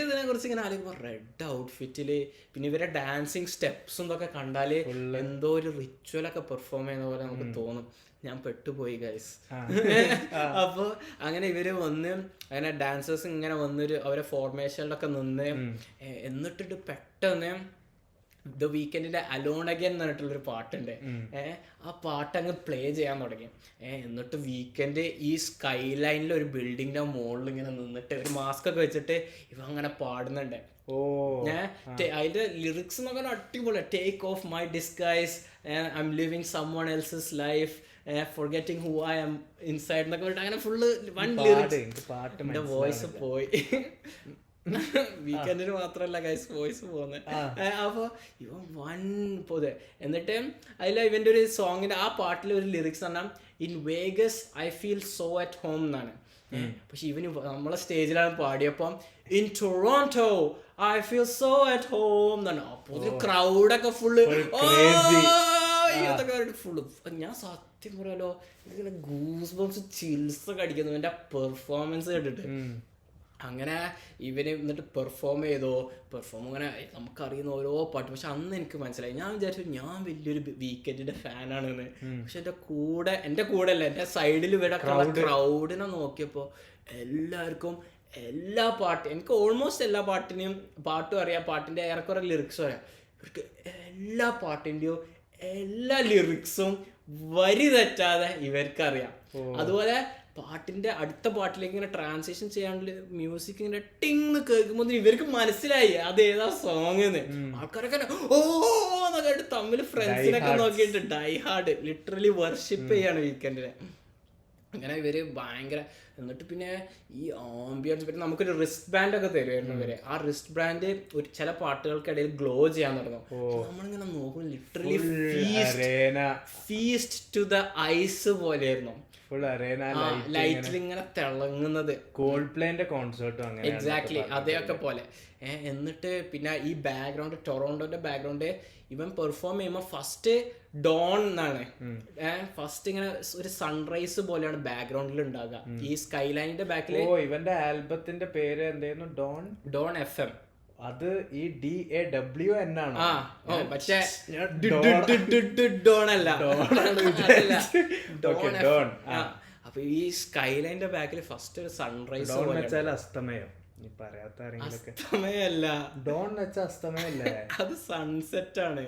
ഇതിനെ കുറിച്ച് ഇങ്ങനെ ആലോചിക്കുമ്പോ റെഡ് ഔട്ട്ഫിറ്റില് പിന്നെ ഇവരെ ഡാൻസിങ് സ്റ്റെപ്സും ഇതൊക്കെ കണ്ടാല് എന്തോ ഒരു റിച്വലൊക്കെ പെർഫോം ചെയ്യുന്ന പോലെ നമുക്ക് തോന്നും. ഞാൻ പെട്ടുപോയി ഗൈസ്. അപ്പൊ അങ്ങനെ ഇവര് വന്ന് അങ്ങനെ ഡാൻസേഴ്സ് ഇങ്ങനെ വന്നൊരു അവരെ ഫോർമേഷനിലൊക്കെ നിന്ന് എന്നിട്ടിട്ട് പെട്ടെന്ന് ദ വീക്കെൻഡിന്റെ അലോൺ അഗൈൻ എന്ന് പറഞ്ഞിട്ടുള്ളൊരു പാട്ടുണ്ട്. ആ പാട്ട് അങ്ങ് പ്ലേ ചെയ്യാൻ തുടങ്ങി. എന്നിട്ട് വീക്കെൻഡ് ഈ സ്കൈ ലൈനിൽ ഒരു ബിൽഡിങ്ങിന്റെ മുകളിൽ ഇങ്ങനെ നിന്നിട്ട് ഒരു മാസ്ക് ഒക്കെ വെച്ചിട്ട് ഇവ അങ്ങനെ പാടുന്നുണ്ട്. അതിന്റെ ലിറിക്സ് എന്നൊക്കെ അടിപൊളി. Take off my disguise, I M living someone else's life, forgetting who I am inside എന്നൊക്കെ പറഞ്ഞിട്ട് അങ്ങനെ ഫുള്ള് വൺ ലിറിക്സ്. എന്റെ വോയിസ് പോയി. വീക്കെൻഡിന് മാത്രല്ല ഗൈസ് വോയിസ് പോകുന്നത്. അപ്പൊ ഇവൻ വൺ പോതെ. എന്നിട്ട് അതിൽ ഇവന്റെ ഒരു സോങ്ങിന്റെ ആ പാട്ടിലെ ഒരു ലിറിക്സ് പറഞ്ഞാൽ in Vegas I feel so at home എന്നാണ്. പക്ഷെ ഇവന് നമ്മളെ സ്റ്റേജിലാണ് പാടിയപ്പം in Toronto I feel so at home എന്നാണ്. അപ്പൊ ക്രൗഡൊക്കെ ഫുള്ള് ഫുള്ള്. ഞാൻ സത്യം പറയാലോ ഇങ്ങനെ ഗൂസ് ബംസ് ചിൽസ് ഒക്കെ അടിക്കുന്നു എന്റെ പെർഫോമൻസ് കേട്ടിട്ട്. അങ്ങനെ ഇവന് എന്നിട്ട് പെർഫോം അങ്ങനെ നമുക്കറിയുന്ന ഓരോ പാട്ട്. പക്ഷെ അന്ന് എനിക്ക് മനസ്സിലായി, ഞാൻ വിചാരിച്ചു ഞാൻ വലിയൊരു വീക്കെൻഡിന്റെ ഫാനാണെന്ന്. പക്ഷെ എൻ്റെ കൂടെ അല്ല, എൻ്റെ സൈഡിൽ ഇവിടെ ക്രൗഡിനെ നോക്കിയപ്പോൾ എല്ലാവർക്കും എല്ലാ എനിക്ക് ഓൾമോസ്റ്റ് എല്ലാ പാട്ടും അറിയാം, പാട്ടിൻ്റെ ഏറെക്കുറെ ലിറിക്സും അറിയാം. ഇവർക്ക് എല്ലാ പാട്ടിൻ്റെയും എല്ലാ ലിറിക്സും വരി തെറ്റാതെ ഇവർക്കറിയാം. അതുപോലെ പാട്ടിന്റെ അടുത്ത പാട്ടിലേക്ക് ഇങ്ങനെ ട്രാൻസിഷൻ ചെയ്യാനുള്ള മ്യൂസിക് ഇങ്ങനെ ടിങ് കേൾക്കുമ്പോൾ ഇവർക്ക് മനസ്സിലായി അത് ഏതാ സോങ് എന്ന്. ആൾക്കാരൊക്കെ ഓ എന്നൊക്കെ തമ്മിൽ ഫ്രണ്ട്സിനൊക്കെ നോക്കിയിട്ട് ഡൈ ഹാർഡ് ലിറ്ററലി വർഷിപ്പ് ചെയ്യാണ് വീക്കെൻഡിനെ. അങ്ങനെ ഇവര് ഭയങ്കര. എന്നിട്ട് പിന്നെ ഈ ആംബിയൻസ് പിന്നെ നമുക്കൊരു റിസ്റ്റ് ബാൻഡ് ഒക്കെ തരുമായിരുന്നു ഇവര്. ആ റിസ്റ്റ് ബാൻഡ് ഒരു ചില പാട്ടുകൾക്കിടയിൽ ഗ്ലോ ചെയ്യാൻ തുടങ്ങും. നമ്മളിങ്ങനെ നോക്കും, literally feast to the eyes പോലെയായിരുന്നു. ലൈറ്റിൽ ഇങ്ങനെ തിളങ്ങുന്നത്. കോൾഡ്പ്ലേന്റെ കോൺസേർട്ടും എക്സാക്ട്ലി അതേയൊക്കെ പോലെ. എന്നിട്ട് പിന്നെ ഈ ബാക്ക്ഗ്രൗണ്ട്, ടൊറോണ്ടോന്റെ ബാക്ക്ഗ്രൗണ്ട് ഇവൻ പെർഫോം ചെയ്യുമ്പോൾ ഫസ്റ്റ് ഡോൺ എന്നാണ്. ഫസ്റ്റ് ഇങ്ങനെ ഒരു സൺറൈസ് പോലെയാണ് ബാക്ക്ഗ്രൗണ്ടിൽ ഉണ്ടാകുക ഈ സ്കൈ ലൈനിന്റെ ബാക്കിൽ. ഇവന്റെ ആൽബത്തിന്റെ പേര് എന്തായിരുന്നു? Dawn FM. അത് ഈ DAWN ആണ്. പക്ഷേ ഡോൺ അല്ല. അപ്പൊ ഈ സ്കൈ ലൈനിന്റെ ബാക്കിൽ ഫസ്റ്റ് ഒരു സൺറൈസ്. അസ്തമയം പറയാത്ത ആരെങ്കിലൊക്കെ. അസ്തമയല്ല, ഡോൺ വെച്ചാൽ അസ്തമയല്ലേ? അത് സൺസെറ്റ് ആണ്.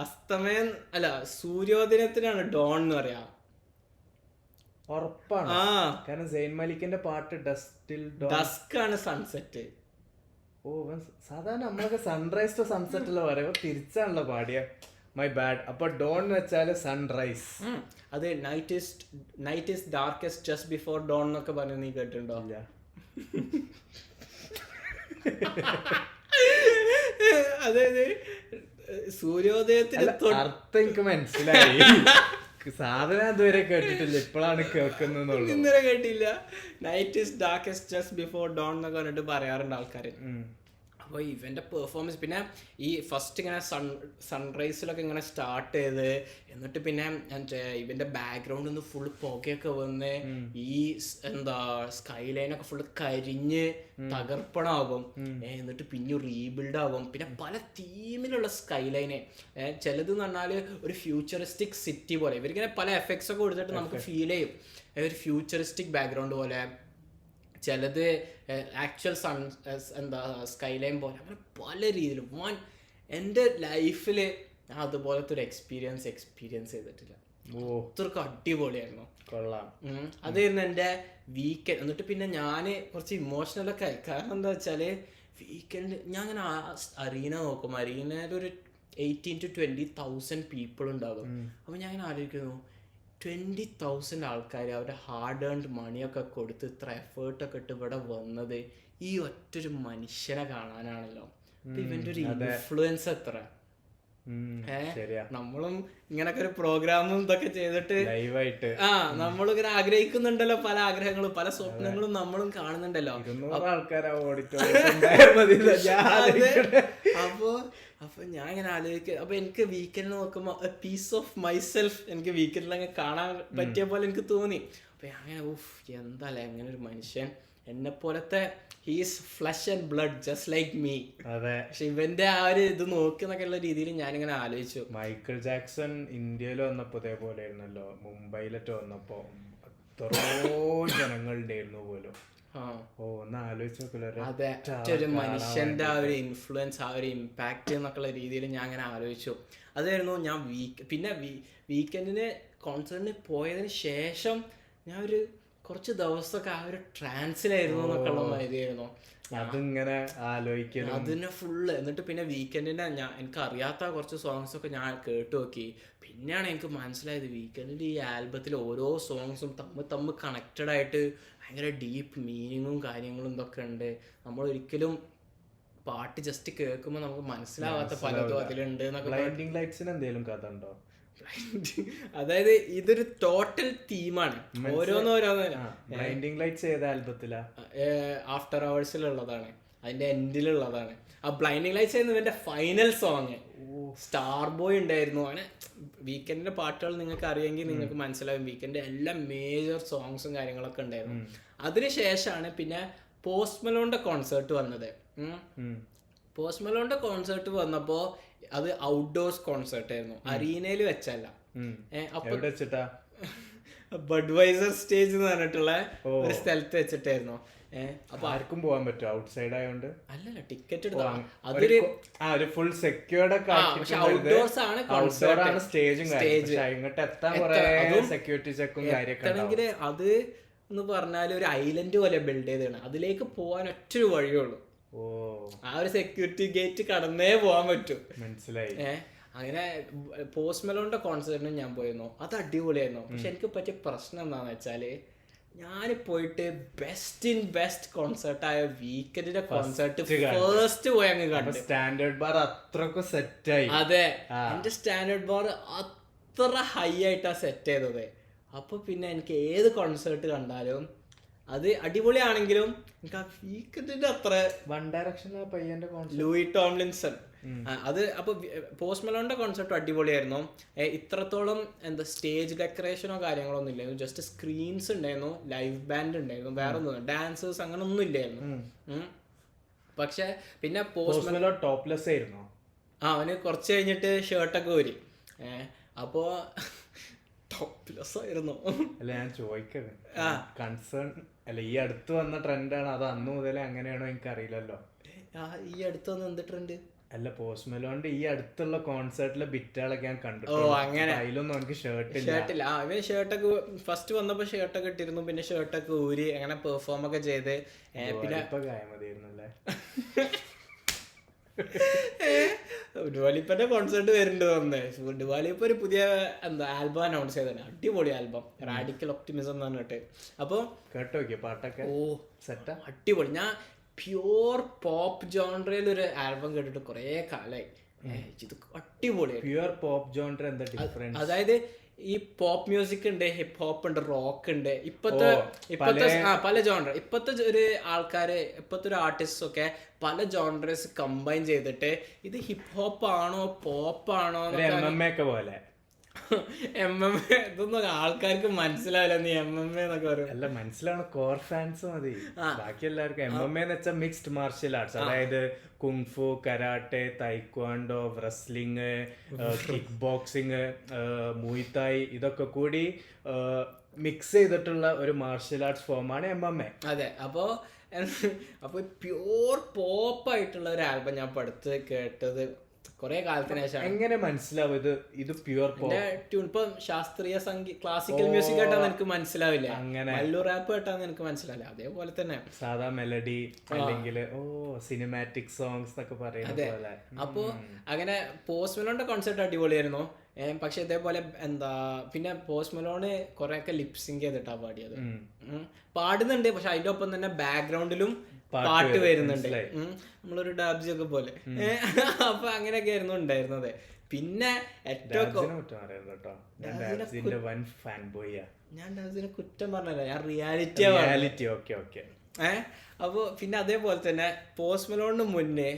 അസ്തമയം അല്ല, സൂര്യോദയത്തിനാണ് ഡോൺ എന്ന് പറയാ. ഉറപ്പാണ്. കാരണം സെയിൻ മലിക്കിന്റെ പാട്ട് ഡസ്ക് ആണ് സൺസെറ്റ്. സാധാരണ നമ്മളൊക്കെ സൺറൈസ് ടു സൺസെറ്റ് അല്ല പറയുമ്പോ തിരിച്ചാണല്ലോ പാടിയ. My bad. അപ്പൊ ഡോൺ വെച്ചാല് സൺറൈസ്. അത് night is darkest just before dawn എന്നൊക്കെ പറഞ്ഞു. നീ കേട്ടിട്ടുണ്ടോ? ഇല്ല. അതായത് സൂര്യോദയത്തിന് അർത്ഥം എനിക്ക് മനസ്സിലായി. സാധനം അതുവരെ കേട്ടിട്ടില്ല, ഇപ്പോഴാണ് കേൾക്കുന്നത്. ഇന്നലെ കേട്ടില്ല. Night is darkest just before dawn എന്നൊക്കെ പറഞ്ഞിട്ട് പറയാറുണ്ട് ആൾക്കാർ. അപ്പോൾ ഇവൻ്റെ പെർഫോമൻസ് പിന്നെ ഈ ഫസ്റ്റ് ഇങ്ങനെ സൺറൈസിലൊക്കെ ഇങ്ങനെ സ്റ്റാർട്ട് ചെയ്ത് എന്നിട്ട് പിന്നെ ഇവൻ്റെ ബാക്ക്ഗ്രൗണ്ടിൽ നിന്ന് ഫുള്ള് പുകയൊക്കെ വന്ന് ഈ സ്കൈ ലൈനൊക്കെ ഫുള്ള് കരിഞ്ഞ് തകർപ്പണമാകും. എന്നിട്ട് പിന്നെ റീബിൽഡ് ആകും. പിന്നെ പല തീമിലുള്ള സ്കൈ ലൈന്. ചിലത് എന്ന് പറഞ്ഞാൽ ഒരു ഫ്യൂച്ചറിസ്റ്റിക് സിറ്റി പോലെ ഇവരിങ്ങനെ പല എഫക്ട്സ് ഒക്കെ കൊടുത്തിട്ട് നമുക്ക് ഫീൽ ചെയ്യും ഒരു ഫ്യൂച്ചറിസ്റ്റിക് ബാക്ക്ഗ്രൗണ്ട് പോലെ. ചിലത് ആക്ച്വൽ സ്കൈ ലൈൻ പോലെ. അങ്ങനെ പല രീതിയിലും. എൻ്റെ ലൈഫിൽ ഞാൻ അതുപോലത്തെ ഒരു എക്സ്പീരിയൻസ് ചെയ്തിട്ടില്ല. അത്രക്കും അടിപൊളിയായിരുന്നു. കൊള്ളാം. അതായിരുന്നു എൻ്റെ വീക്കെൻഡ്. എന്നിട്ട് പിന്നെ ഞാൻ കുറച്ച് ഇമോഷണലൊക്കെ ആയി. കാരണം എന്താ വെച്ചാൽ വീക്കെൻഡ് ഞാൻ ഇങ്ങനെ അറീന നോക്കും. അറീനയിൽ ഒരു 18,000 to 20,000 പീപ്പിൾ ഉണ്ടാകും. അപ്പം ഞാൻ ഇങ്ങനെ ആലോചിക്കുന്നു, 20,000 ആൾക്കാർ അവരുടെ ഹാർഡ് ഏൺഡ് മണിയൊക്കെ കൊടുത്ത് ഇത്ര എഫേർട്ടൊക്കെ ഇട്ട് ഇവിടെ വന്നത് ഈ ഒറ്റൊരു മനുഷ്യനെ കാണാനാണല്ലോ. ഇവന്റെ ഒരു ഇൻഫ്ലുവൻസ് എത്ര. നമ്മളും ഇങ്ങനൊക്കെ ഒരു പ്രോഗ്രാമും ഇതൊക്കെ ചെയ്തിട്ട് നമ്മളും ഇങ്ങനെ ആഗ്രഹിക്കുന്നുണ്ടല്ലോ, പല ആഗ്രഹങ്ങളും പല സ്വപ്നങ്ങളും നമ്മളും കാണുന്നുണ്ടല്ലോ. അപ്പൊ ഞാൻ ഇങ്ങനെ ആലോചിക്കുക. അപ്പൊ എനിക്ക് വീക്കെൻഡ് നോക്കുമ്പോ പീസ് ഓഫ് മൈസെൽഫ് എനിക്ക് വീക്കെൻഡിൽ അങ്ങനെ കാണാൻ പറ്റിയ പോലെ എനിക്ക് തോന്നി. അപ്പൊ ഞാൻ അങ്ങനെ എന്താല്ലേ അങ്ങനെ ഒരു മനുഷ്യൻ എന്നെ പോലത്തെ he's flesh and blood just like me. പക്ഷെ ഇവന്റെ ആ ഒരു ഇത് നോക്കുന്നൊക്കെ ഉള്ള രീതിയിൽ ഞാനിങ്ങനെ ആലോചിച്ചു. മൈക്കിൾ ജാക്സൺ ഇന്ത്യയിൽ വന്നപ്പോ ഇതേപോലെ ആയിരുന്നല്ലോ. മുംബൈയിലൊക്കെ വന്നപ്പോ എത്രയോ ജനങ്ങളുണ്ടായിരുന്നു പോലും. ഒന്ന് ആലോചിച്ച് നോക്കില്ല. അതെ, ഒരു മനുഷ്യന്റെ ആ ഒരു ഇൻഫ്ലുവൻസ്, ആ ഒരു ഇമ്പാക്റ്റ് എന്നൊക്കെയുള്ള രീതിയിൽ ഞാൻ അങ്ങനെ ആലോചിച്ചു. അതായിരുന്നു ഞാൻ പിന്നെ വീക്കെൻഡിന് കോൺസേർട്ടിന് പോയതിന് ശേഷം ഞാൻ ഒരു കുറച്ച് ദിവസമൊക്കെ ആ ഒരു ട്രാൻസിലായിരുന്നു എന്നൊക്കെ ഉള്ള മാതിരിയായിരുന്നു. അതിങ്ങനെ ആലോചിക്കണം അതിനെ ഫുള്ള്. എന്നിട്ട് പിന്നെ വീക്കെൻഡിന്റെ എനിക്ക് അറിയാത്ത കുറച്ച് സോങ്സ് ഒക്കെ ഞാൻ കേട്ടു നോക്കി. പിന്നെയാണ് എനിക്ക് മനസ്സിലായത് വീക്കെൻഡിന്റെ ഈ ആൽബത്തിൽ ഓരോ സോങ്സും തമ്മിൽ കണക്റ്റഡ് ആയിട്ട് ഭയങ്കര ഡീപ്പ് മീനിങ്ങും കാര്യങ്ങളും ഇതൊക്കെ ഉണ്ട്. നമ്മൾ ഒരിക്കലും പാട്ട് ജസ്റ്റ് കേൾക്കുമ്പോൾ നമുക്ക് മനസ്സിലാവാത്ത പലതും അതിലുണ്ട് എന്നൊക്കെ. ബ്ലൈൻഡിങ് ലൈറ്റ്സിന് എന്തെങ്കിലും കഥ ഉണ്ടോ? അതായത് ഇതൊരു ടോട്ടൽ തീമാണ്, ഓരോന്നോരോന്ന്. ബ്ലൈൻഡിങ് ലൈറ്റ്സ് ഏത് ആൽബത്തിലാ? ആഫ്റ്റർ അവേഴ്സിലുള്ളതാണ്, അതിന്റെ എൻഡിലുള്ളതാണ്. ആ ബ്ലൈൻഡിങ് ലൈറ്റ്സ് ആയിരുന്നു ഇവന്റെ ഫൈനൽ സോങ്. സ്റ്റാർ ബോയ് ഉണ്ടായിരുന്നു. അങ്ങനെ വീക്കെൻഡിന്റെ പാട്ടുകൾ നിങ്ങൾക്ക് അറിയെങ്കിൽ നിങ്ങൾക്ക് മനസ്സിലാവും. വീക്കെൻഡിന്റെ എല്ലാ മേജർ സോങ്സും കാര്യങ്ങളൊക്കെ ഉണ്ടായിരുന്നു. അതിനുശേഷമാണ് പിന്നെ പോസ്റ്റ് മലോണിന്റെ കോൺസേർട്ട് വന്നത്. പോസ്റ്റ് മലോണിന്റെ കോൺസേർട്ട് വന്നപ്പോ അത് ഔട്ട്ഡോർസ് കോൺസേർട്ട് ആയിരുന്നു, അരീനയിൽ വെച്ചല്ല. അപ്പൊ ബഡ്വൈസർ സ്റ്റേജ് എന്ന് പറഞ്ഞിട്ടുള്ള ഒരു സ്ഥലത്ത് വെച്ചിട്ടായിരുന്നു. അപ്പൊ ആർക്കും പോകാൻ പറ്റും ഔട്ട്സൈഡ് ആയതുകൊണ്ട്? അല്ലല്ല, ടിക്കറ്റ് എടുത്താ അതൊരു ഫുൾ സെക്യൂർഡ് ഒക്കെ. ഔട്ട്ഡോർസ് ആണ് കോൺസേർട്ട്, സ്റ്റേജും ഇങ്ങോട്ട് എത്താൻ സെക്യൂരിറ്റി ചെക്കും കാര്യമൊക്കെ. അത് എന്ന് പറഞ്ഞാൽ ഒരു ഐലൻഡ് പോലെ ബിൽഡ് ചെയ്താണ്. അതിലേക്ക് പോകാൻ ഒറ്റൊരു വഴിയുള്ളൂ. ആ ഒരു സെക്യൂരിറ്റി ഗേറ്റ് കടന്നേ പോകാൻ പറ്റും. മനസ്സിലായി. അങ്ങനെ പോസ്റ്റ് മെലോണിന്റെ കോൺസേർട്ടിന് ഞാൻ പോയിരുന്നു. അത് അടിപൊളിയായിരുന്നു. പക്ഷെ എനിക്ക് പറ്റിയ പ്രശ്നം എന്താണെന്ന് വെച്ചാല്, ഞാൻ പോയിട്ട് ബെസ്റ്റ് കോൺസേർട്ടായ വീക്കെൻഡിന്റെ കോൺസേർട്ട് ഫസ്റ്റ് പോയി അങ്ങ് കണ്ടു. സ്റ്റാൻഡേർഡ് ബാർ അത്രക്കും സെറ്റായി. അതെ, എന്റെ സ്റ്റാൻഡേർഡ് ബാർ അത്ര ഹൈ ആയിട്ടാ സെറ്റ് ചെയ്തത്. അപ്പൊ പിന്നെ എനിക്ക് ഏത് കോൺസേർട്ട് കണ്ടാലും അത് അടിപൊളിയാണെങ്കിലും എനിക്ക് ആ വീക്കെൻഡിന്റെ അത്ര. വൺ ഡയറക്ഷൻ പയ്യന്റെ ലൂയി ടോംലിൻസൺ, അത് അപ്പൊ പോസ്റ്റ് മെലോണിന്റെ കോൺസെപ്റ്റ് അടിപൊളിയായിരുന്നു. ഇത്രത്തോളം എന്താ സ്റ്റേജ് ഡെക്കറേഷനോ കാര്യങ്ങളോ ഒന്നും ഇല്ലായിരുന്നു. ജസ്റ്റ് സ്ക്രീൻസ് ഉണ്ടായിരുന്നു, ലൈവ് ബാൻഡ് ഉണ്ടായിരുന്നു, വേറെ ഒന്നും ഡാൻസേഴ്സ് അങ്ങനെ ഒന്നും ഇല്ലായിരുന്നു. പക്ഷെ പിന്നെ പോസ്റ്റ് മെലോൺ ടോപ്ലെസ് ആയിരുന്നു. അവന് കുറച്ച് കഴിഞ്ഞിട്ട് ഷർട്ടൊക്കെ ഊരി. അപ്പോ ടോപ്ലെസ് ആയിരുന്നു. അല്ല, ഞാൻ ചോദിക്കത് കൺസേൺ അല്ല, ഈ അടുത്ത് വന്ന ട്രെൻഡാണ് അത് അന്ന് മുതലേ അങ്ങനെയാണോ എനിക്ക് അറിയില്ലല്ലോ. ഈ അടുത്ത് വന്ന എന്ത് ട്രെൻഡ്? അല്ല, പോസ്റ്റ് മെലോണിന്റെ ഈ അടുത്തുള്ള കോൺസേർട്ടിലെ ബിറ്റുകളൊക്കെ ഞാൻ കണ്ടു. അങ്ങനെ അതിലൊന്നും എനിക്ക് ഷർട്ടില്ല. ഇവൻ ഷർട്ടൊക്കെ ഫസ്റ്റ് വന്നപ്പോ ഷർട്ടൊക്കെ ഇട്ടിരുന്നു, പിന്നെ ഷർട്ടൊക്കെ ഊരി അങ്ങനെ പെർഫോം ഒക്കെ ചെയ്ത്. പിന്നെ മതിയായിരുന്നല്ലേ. ഡുവാലിപ്പന്റെ കോൺസേർട്ട് വരുന്നുണ്ട് തന്നെ. ഡുവാലിപ്പ ഒരു പുതിയ ആൽബം അനൗൺസ് ചെയ്തതാണ്. അടിപൊളി ആൽബം, റാഡിക്കൽ ഒപ്റ്റിമിസം എന്ന് പറഞ്ഞിട്ട്. അപ്പൊ കേട്ടോ പാട്ടൊക്കെ സെറ്റാ, അടിപൊളി. ഞാൻ പ്യൂർ പോപ്പ് ജോൺറയിൽ ഒരു ആൽബം കേട്ടിട്ട് കുറെ കാലായി. ഇത് അടിപൊളിയാണ്. പ്യൂർ പോപ്പ് ജോൺറ എന്താ ഡിഫറൻസ്? അതായത് ഈ പോപ്പ് മ്യൂസിക് ഉണ്ട്, ഹിപ്പ് ഹോപ്പ് ഉണ്ട്, റോക്ക് ഉണ്ട്. ഇപ്പത്തെ പല ജോൺറ. ഇപ്പത്തെ ഒരു ആൾക്കാര്, ഇപ്പത്തെ ഒരു ആർട്ടിസ്റ്റ് ഒക്കെ പല ജോൺറസ് കമ്പൈൻ ചെയ്തിട്ട് ഇത് ഹിപ്പ് ഹോപ്പ് ആണോ പോപ്പ് ആണോ പോലെ MMA ഇതൊന്നും ആൾക്കാർക്ക് മനസ്സിലാവില്ല. നീ MMA എന്നൊക്കെ പറയും. അല്ല, മനസ്സിലാണ് കോർ ഫാൻസ് മതി. ബാക്കി എല്ലാവർക്കും MMA എന്ന് വെച്ചാൽ മിക്സ്ഡ് മാർഷ്യൽ ആർട്സ്. അതായത് kung fu, karate, taekwondo, wrestling, kickboxing, muay thai, ഇതൊക്കെ കൂടി മിക്സ് ചെയ്തിട്ടുള്ള ഒരു മാർഷ്യൽ ആർട്സ് ഫോമാണ് MMA. അതെ. അപ്പോൾ പ്യൂർ പോപ്പായിട്ടുള്ള ഒരു ആൽബം ഞാൻ ഇപ്പോൾ അടുത്ത് കേട്ടത് കുറെ കാലത്തിന് ശേഷം. എങ്ങനെ മനസ്സിലാവും ഇത് പ്യൂർ ട്യൂൺ? ഇപ്പൊ ശാസ്ത്രീയ ക്ലാസിക്കൽ മ്യൂസിക് കേട്ടാന്ന് എനിക്ക് മനസ്സിലാവില്ല, അങ്ങനെ മല്ലു റാപ്പ് കേട്ടാന്ന് എനിക്ക് മനസ്സിലാവില്ല. അതേപോലെ തന്നെ സാധാ മെലഡി അല്ലെങ്കിൽ സിനിമാറ്റിക് സോങ്സ് എന്നൊക്കെ പറയുന്നത്. അപ്പോ അങ്ങനെ പോസ്റ്റ് മെലോണിന്റെ കോൺസെപ്റ്റ് അടിപൊളിയായിരുന്നു. പക്ഷെ ഇതേപോലെ പിന്നെ പോസ്റ്റ് മെലോണ് കുറെ ഒക്കെ ലിപ്സിങ് ചെയ്തിട്ടാ പാടിയത്. പാടുന്നുണ്ട്, പക്ഷെ അതിന്റെ ഒപ്പം തന്നെ ബാക്ക്ഗ്രൗണ്ടിലും പാട്ട് വരുന്നുണ്ട്, നമ്മളൊരു ഡാബ്ജി ഒക്കെ പോലെ. അപ്പൊ അങ്ങനെയൊക്കെ ആയിരുന്നു ഉണ്ടായിരുന്നത്. പിന്നെ ഏറ്റവും ഞാൻ ഡാബ്സിനെ കുറ്റം പറഞ്ഞല്ല, ഞാൻ റിയാലിറ്റി. അപ്പൊ പിന്നെ അതേപോലെ തന്നെ പോസ്റ്റ് മെലോണിന് മുന്നേ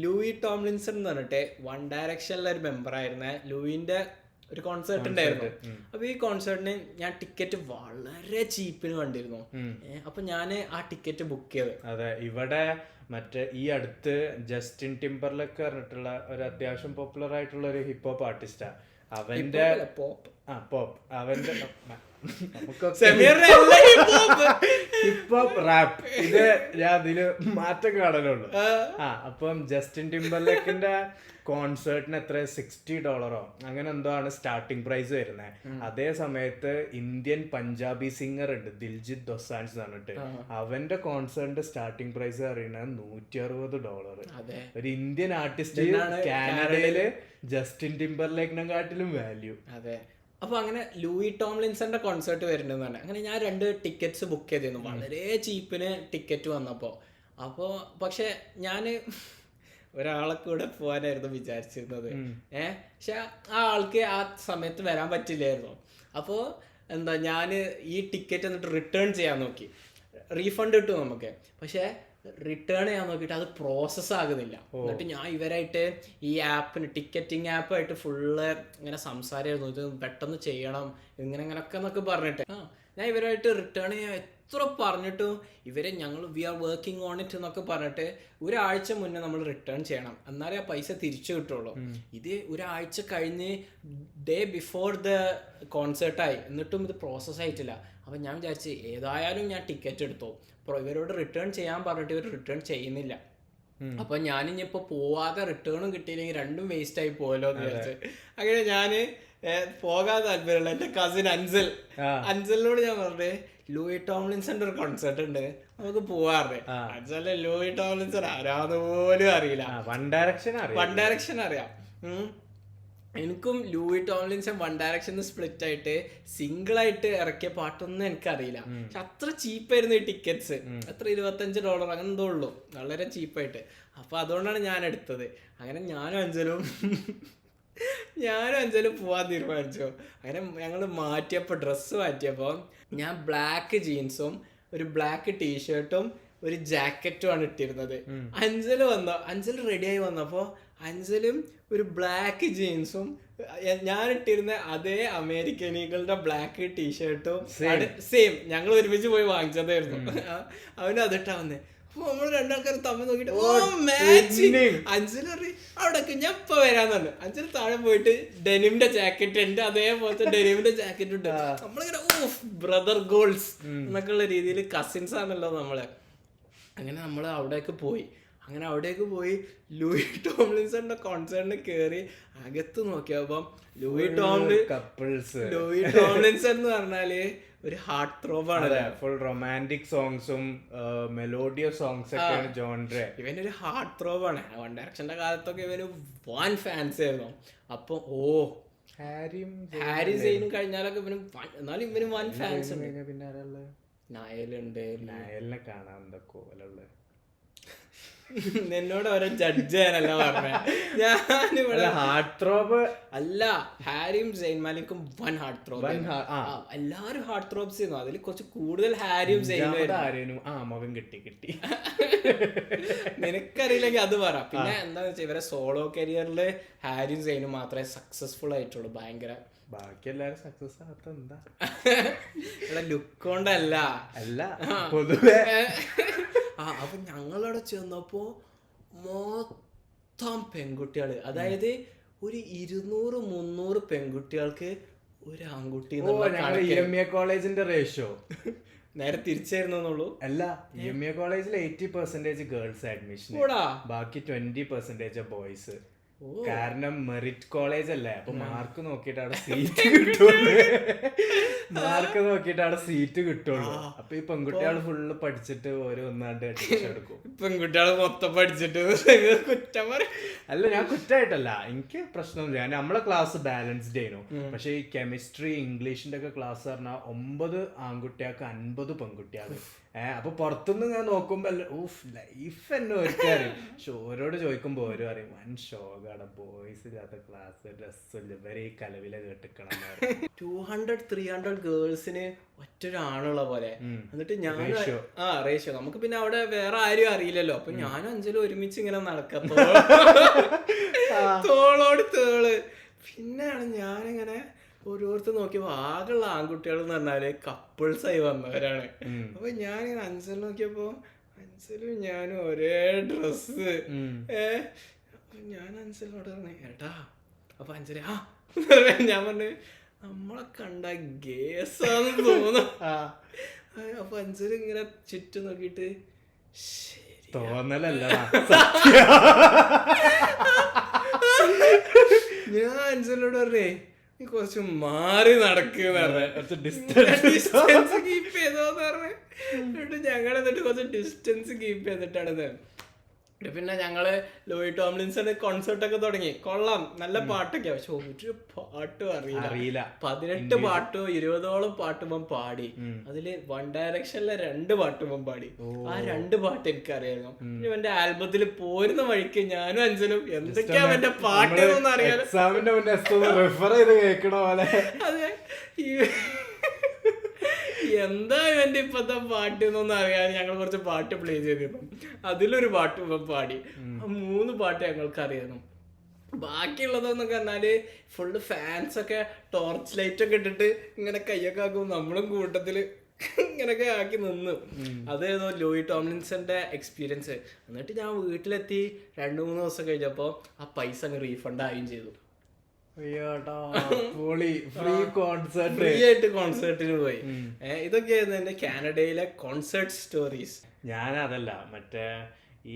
ലൂയി ടോംലിൻസൺ എന്ന് പറഞ്ഞിട്ട് വൺ ഡയറക്ഷനിലെ ഒരു മെമ്പർ ആയിരുന്ന ലൂയിന്റെ ഒരു കോൺസേർട്ട് ഉണ്ടായിരുന്നു. അപ്പൊ ഈ കോൺസേർട്ടിന് ഞാൻ ടിക്കറ്റ് വളരെ ചീപ്പിന് കണ്ടിരുന്നു. അപ്പൊ ഞാൻ ആ ടിക്കറ്റ് ബുക്ക് ചെയ്ത്. അതെ, ഇവിടെ മറ്റേ ഈ അടുത്ത് ജസ്റ്റിൻ ടിംബർലേക്ക് പറഞ്ഞിട്ടുള്ള ഒരു അത്യാവശ്യം പോപ്പുലർ ആയിട്ടുള്ള ഒരു ഹിപ്പ് ഹോപ്പ് ആർട്ടിസ്റ്റാ. അവന്റെ പോപ്പ് അവന്റെ ഹിപ്പ് ഹോപ്പ് റാപ്പ് ഇത് ഞാൻ അതില് മാറ്റം കാണലുള്ളൂ. അപ്പം ജസ്റ്റിൻ ടിംബർലേക്കിന്റെ കോൺസേർട്ടിന് എത്ര $60 അങ്ങനെ എന്തോ ആണ് സ്റ്റാർട്ടിങ് പ്രൈസ് വരുന്നത്. അതേ സമയത്ത് ഇന്ത്യൻ പഞ്ചാബി സിംഗർ ഉണ്ട് ദിൽജിത് ദൊസാൻസ് പറഞ്ഞിട്ട്, അവന്റെ കോൺസേർട്ടിന്റെ സ്റ്റാർട്ടിങ് പ്രൈസ് പറയുന്നത് $160. ഒരു ഇന്ത്യൻ ആർട്ടിസ്റ്റ് കാനഡയില് ജസ്റ്റിൻ ടിംബർലേക്കിനെക്കാട്ടിലും വാല്യൂ. അതെ. അപ്പൊ അങ്ങനെ ലൂയി ടോംലിൻസന്റെ കോൺസേർട്ട് വരുന്നുണ്ടെന്ന് പറഞ്ഞാൽ അങ്ങനെ ഞാൻ 2 ടിക്കറ്റ്സ് ബുക്ക് ചെയ്തിരുന്നു വളരെ ചീപ്പിന് ടിക്കറ്റ് വന്നപ്പോൾ. അപ്പോൾ പക്ഷെ ഞാൻ ഒരാളെ കൂടെ പോകാനായിരുന്നു വിചാരിച്ചിരുന്നത്. പക്ഷെ ആ ആൾക്ക് ആ സമയത്ത് വരാൻ പറ്റില്ലായിരുന്നു. അപ്പോൾ എന്താ ഞാൻ ഈ ടിക്കറ്റ് എന്നിട്ട് റിട്ടേൺ ചെയ്യാൻ നോക്കി, റീഫണ്ട് കിട്ടും നമുക്ക്. പക്ഷെ റിട്ടേൺ ചെയ്യാൻ നോക്കിയിട്ട് അത് പ്രോസസ്സ് ആകുന്നില്ല. എന്നിട്ട് ഞാൻ ഇവരായിട്ട് ഈ ആപ്പിന് ടിക്കറ്റിംഗ് ആപ്പായിട്ട് ഫുള്ള് ഇങ്ങനെ സംസാരമായിരുന്നു, ഇത് പെട്ടെന്ന് ചെയ്യണം ഇങ്ങനെയൊക്കെ എന്നൊക്കെ പറഞ്ഞിട്ട്. ഞാൻ ഇവരായിട്ട് റിട്ടേൺ ചെയ്യാൻ എത്ര പറഞ്ഞിട്ടും ഇവരെ ഞങ്ങൾ we are working on it എന്നൊക്കെ പറഞ്ഞിട്ട് ഒരാഴ്ച മുന്നേ നമ്മൾ റിട്ടേൺ ചെയ്യണം, എന്നാലേ ആ പൈസ തിരിച്ചു കിട്ടുള്ളൂ. ഇത് ഒരാഴ്ച കഴിഞ്ഞ് ഡേ ബിഫോർ ദ കോൺസേർട്ടായി, എന്നിട്ടും ഇത് പ്രോസസ്സ് ആയിട്ടില്ല. അപ്പം ഞാൻ വിചാരിച്ച് ഏതായാലും ഞാൻ ടിക്കറ്റ് എടുത്തു, ഇവരോട് റിട്ടേൺ ചെയ്യാൻ പറഞ്ഞിട്ട് ഇവർ റിട്ടേൺ ചെയ്യുന്നില്ല. അപ്പൊ ഞാനിപ്പോൾ പോവാതെ റിട്ടേണും കിട്ടിയില്ലെങ്കിൽ രണ്ടും വേസ്റ്റ് ആയി പോയല്ലോ എന്ന് വിചാരിച്ച് അങ്ങനെ ഞാൻ പോകാൻ താല്പര്യമുള്ള എൻ്റെ കസിൻ അൻസലിനോട് ഞാൻ പറഞ്ഞേ ലൂയി ടോംലിൻസന്റെ ഒരു കോൺസേർട്ട് ഉണ്ട് നമുക്ക് പോവാറുണ്ട്. അൻസലിന്റെ ലൂയി ടോംലിൻസൺ ആരാന്ന് പോലും അറിയില്ല, വൺ ഡയറക്ഷൻ അറിയാം. എനിക്കും Louis Tomlinson one direction split ആയിട്ട് സിംഗിൾ ആയിട്ട് ഇറക്കിയ പാട്ടൊന്നും എനിക്കറിയില്ല. പക്ഷെ അത്ര ചീപ്പായിരുന്നു ഈ ടിക്കറ്റ്സ്, എത്ര $25 അങ്ങനെ എന്തോ ഉള്ളൂ, വളരെ ചീപ്പായിട്ട്. അപ്പൊ അതുകൊണ്ടാണ് ഞാൻ എടുത്തത്. അങ്ങനെ ഞാനും അഞ്ചലും പോവാൻ തീരുമാനിച്ചു. അങ്ങനെ ഞങ്ങൾ ഡ്രസ്സ് മാറ്റിയപ്പോൾ ഞാൻ ബ്ലാക്ക് ജീൻസും ഒരു ബ്ലാക്ക് ടീഷർട്ടും ഒരു ജാക്കറ്റും ആണ് ഇട്ടിരുന്നത്. അഞ്ചൽ റെഡിയായി വന്നപ്പോൾ അഞ്ചലും ഒരു ബ്ലാക്ക് ജീൻസും ഞാൻ ഇട്ടിരുന്ന അതേ അമേരിക്കൻ ഈഗിളുടെ ബ്ലാക്ക് ടീഷർട്ടും സെയിം ഞങ്ങൾ ഒരുമിച്ച് പോയി വാങ്ങിച്ചതായിരുന്നു. അവന് അതിട്ടാ വന്നേ. അപ്പൊ നമ്മള് രണ്ടാൾക്കാർ തമ്മിൽ നോക്കിട്ട് അഞ്ചൽ പറയും അവിടേക്ക് ഞാൻ ഇപ്പൊ വരാന്ന് പറഞ്ഞു. അഞ്ചൽ താഴെ പോയിട്ട് ഡെനിമിന്റെ ജാക്കറ്റ് ഉണ്ട്, അതേപോലത്തെ ഡെനിമിന്റെ ജാക്കറ്റ് ഉണ്ട്. നമ്മളിങ്ങനെ ബ്രദർ ഗോൾസ് എന്നൊക്കെ ഉള്ള രീതിയിൽ കസിൻസ് ആണല്ലോ നമ്മള്. അങ്ങനെ നമ്മൾ അവിടേക്ക് പോയി. ലൂയി ടോംലിൻസന്റെ കോൺസേർട്ടിന് കയറി അകത്ത് നോക്കിയപ്പം ലൂയി ടോംലിൻസൺ എന്ന് പറഞ്ഞാല് ഒരു ഹാർട്ട് ത്രോബ് ആണ്. ഫുൾ റൊമാൻറ്റിക് സോങ്സും മെലോഡിയസ് സോങ്സ് ഒക്കെയാണ് ജോൺറെ. ഇവനൊരു ഹാർട്ട് ത്രോബ് ആണ്. വൺ ഡയറക്ഷന്റെ കാലത്തൊക്കെ ഇവന് വൻ ഫാൻസ് ആയിരുന്നു. അപ്പൊ ഹാരി സെയിനും കഴിഞ്ഞാലൊക്കെ ഇവനും, എന്നാലും ഇവനും വൻ ഫാൻസ് ഉണ്ട്. പിന്നെ നയലുണ്ട്, നയലിനെ കാണാൻ എന്തൊക്കെ പോലുള്ള എന്നോട് ഓരോ ജഡ്ജ് ചെയ്യാനല്ല പറഞ്ഞ. ഞാനിവിടെ ഹാർട്ട് ത്രോബ് അല്ല, ഹാരിയും സെയിൻ മാലിക്കും വൻ ഹാർട്ട് ത്രോബ്. എല്ലാരും ഹാർട്ട് ത്രോബ്സ് ചെയ്യുന്നു, അതിൽ കുറച്ച് കൂടുതൽ ഹാരിയും സെയിനും. മുഖം കിട്ടി നിനക്കറിയില്ലെങ്കിൽ അത് പറ. പിന്നെ എന്താന്ന് വെച്ചാൽ ഇവരെ സോളോ കരിയറില് ഹാരിയും സെയിനും മാത്രമേ സക്സസ്ഫുൾ ആയിട്ടുള്ളൂ. ഭയങ്കര ബാക്കി എല്ലാരും സക്സസ് ആകാത്ത എന്താ ഇവിടെ ലുക്ക് കൊണ്ടല്ല പൊതുവെ. അപ്പൊ ഞങ്ങളവിടെ ചെന്നപ്പോ മൊത്തം പെൺകുട്ടികള്, അതായത് ഒരു 200-300 പെൺകുട്ടികൾക്ക് ഒരു ആൺകുട്ടി. കോളേജിന്റെ റേഷ്യോ നേരെ തിരിച്ചായിരുന്നുള്ളൂ. അല്ല, കോളേജിൽ 80% ഗേൾസ് അഡ്മിഷൻ, ബാക്കി 20% ബോയ്സ്. കാരണം മെറിറ്റ് കോളേജ് അല്ലേ, അപ്പൊ മാർക്ക് നോക്കിയിട്ട് അവിടെ സീറ്റ് കിട്ടുള്ളൂ. അപ്പൊ ഈ പെൺകുട്ടികൾ ഫുള്ള് പഠിച്ചിട്ട് ഓരോ ഒന്നാണ്ട് എടുക്കും. പെൺകുട്ടികൾ മൊത്തം പഠിച്ചിട്ട് കുറ്റം അല്ല, ഞാൻ കുറ്റമായിട്ടല്ല, എനിക്ക് പ്രശ്നമൊന്നുമില്ല. നമ്മളെ ക്ലാസ് ബാലൻസ്ഡ് ആയിരുന്നു. പക്ഷെ ഈ കെമിസ്ട്രി ഇംഗ്ലീഷിന്റെ ഒക്കെ ക്ലാസ് പറഞ്ഞാൽ 9 ആൺകുട്ടികൾക്ക് 50 പെൺകുട്ടികൾ. അപ്പൊ പുറത്തുനിന്ന് ഞാൻ നോക്കുമ്പോ ലൈഫ് എന്നെ ഒരുക്കാരും. പക്ഷെ ഓരോട് ചോദിക്കുമ്പോ ഓരോ അറിയും വൻ ഷോകാണ്, ബോയ്സ് ഇല്ലാത്ത ക്ലാസ്, ഡ്രസ്സില്ല, ഇവരെ ഈ കലവില കേട്ടിക്കണം. 200-300 ഗേൾസിന് ഒറ്റൊരാണുള്ള പോലെ. എന്നിട്ട് ഞാൻ റേഷ്യോ നമുക്ക് പിന്നെ അവിടെ വേറെ ആരും അറിയില്ലല്ലോ. അപ്പൊ ഞാനും അഞ്ചലും ഒരുമിച്ച് ഇങ്ങനെ നടക്കത്തോ തോളോട് തോള്. പിന്നെയാണ് ഞാനിങ്ങനെ ഓരോരുത്തർ നോക്കിയപ്പോ ആകെയുള്ള ആൺകുട്ടികൾ എന്ന് പറഞ്ഞാല് കപ്പിൾസായി വന്നവരാണ്. അപ്പൊ ഞാനിങ്ങനെ അൻസൽ നോക്കിയപ്പോ അൻസലും ഞാനും ഒരേ ഡ്രസ്സ്. ഞാൻ അൻസലിനോട് പറഞ്ഞു ഏട്ടാ. അപ്പൊ അൻസല് ഞാൻ പറഞ്ഞു നമ്മളെ കണ്ട ഗേസാന്ന് തോന്നുന്നു. അപ്പൊ അഞ്ചല് ഇങ്ങനെ ചുറ്റും നോക്കിട്ട് തോന്നലല്ല, ഞാൻ അഞ്ചലോട് പറഞ്ഞേ നീ കുറച്ച് മാറി നടക്കുന്ന ഡിസ്റ്റൻസ് കീപ്പ് ചെയ്തോന്ന് പറഞ്ഞ്. എന്നിട്ട് ഞങ്ങൾ എന്നിട്ട് കുറച്ച് ഡിസ്റ്റൻസ് കീപ്പ് ചെയ്തിട്ടാണിത്. പിന്നെ ഞങ്ങള് ലൂയി ടോംലിൻസന്റെ കോൺസെർട്ട് ഒക്കെ തുടങ്ങി. കൊള്ളാം, നല്ല പാട്ടൊക്കെ. പക്ഷെ ഒരു പാട്ടും അറിയില്ല. 18 പാട്ടോ 20ഓളം പാട്ടുമ്പം പാടി. അതില് വൺ ഡയറക്ഷനിലെ 2 പാട്ടുമ്പം പാടി. ആ 2 പാട്ട് എനിക്കറിയായിരുന്നു. പിന്നെ എന്റെ ആൽബത്തിൽ പോരുന്ന വഴിക്ക് ഞാനും അഞ്ചലും എന്തൊക്കെയാ എന്റെ പാട്ട് എന്നൊന്നും അറിയാലോ. അതെ, എന്താ ഇവന്റെ ഇപ്പത്തെ പാട്ട് എന്നൊന്നും അറിയാതെ ഞങ്ങൾ കുറച്ച് പാട്ട് പ്ലേ ചെയ്തിരുന്നു. അതിലൊരു പാട്ട് ഇവൻ പാടി. ആ 3 പാട്ട് ഞങ്ങൾക്ക് അറിയായിരുന്നു. ബാക്കിയുള്ളതെന്നൊക്കെ പറഞ്ഞാല് ഫുള്ള് ഫാൻസ് ഒക്കെ ടോർച്ച് ലൈറ്റ് ഒക്കെ ഇട്ടിട്ട് ഇങ്ങനെ കയ്യൊക്കെ ആക്കും. നമ്മളും കൂട്ടത്തില് ഇങ്ങനൊക്കെ ആക്കി നിന്ന്. അതായിരുന്നു ലൂയി ടോംലിൻസന്റെ എക്സ്പീരിയൻസ്. എന്നിട്ട് ഞാൻ വീട്ടിലെത്തി 2-3 ദിവസം കഴിഞ്ഞപ്പോ ആ പൈസ അങ്ങ് റീഫണ്ട് ആവുകയും ചെയ്തു. ഫ്രീ ആയിട്ട് കോൺസേർട്ടിന് പോയി. ഇതൊക്കെയായിരുന്നു എന്റെ കാനഡയിലെ കോൺസേർട്ട് സ്റ്റോറീസ്. ഞാനതല്ല, മറ്റേ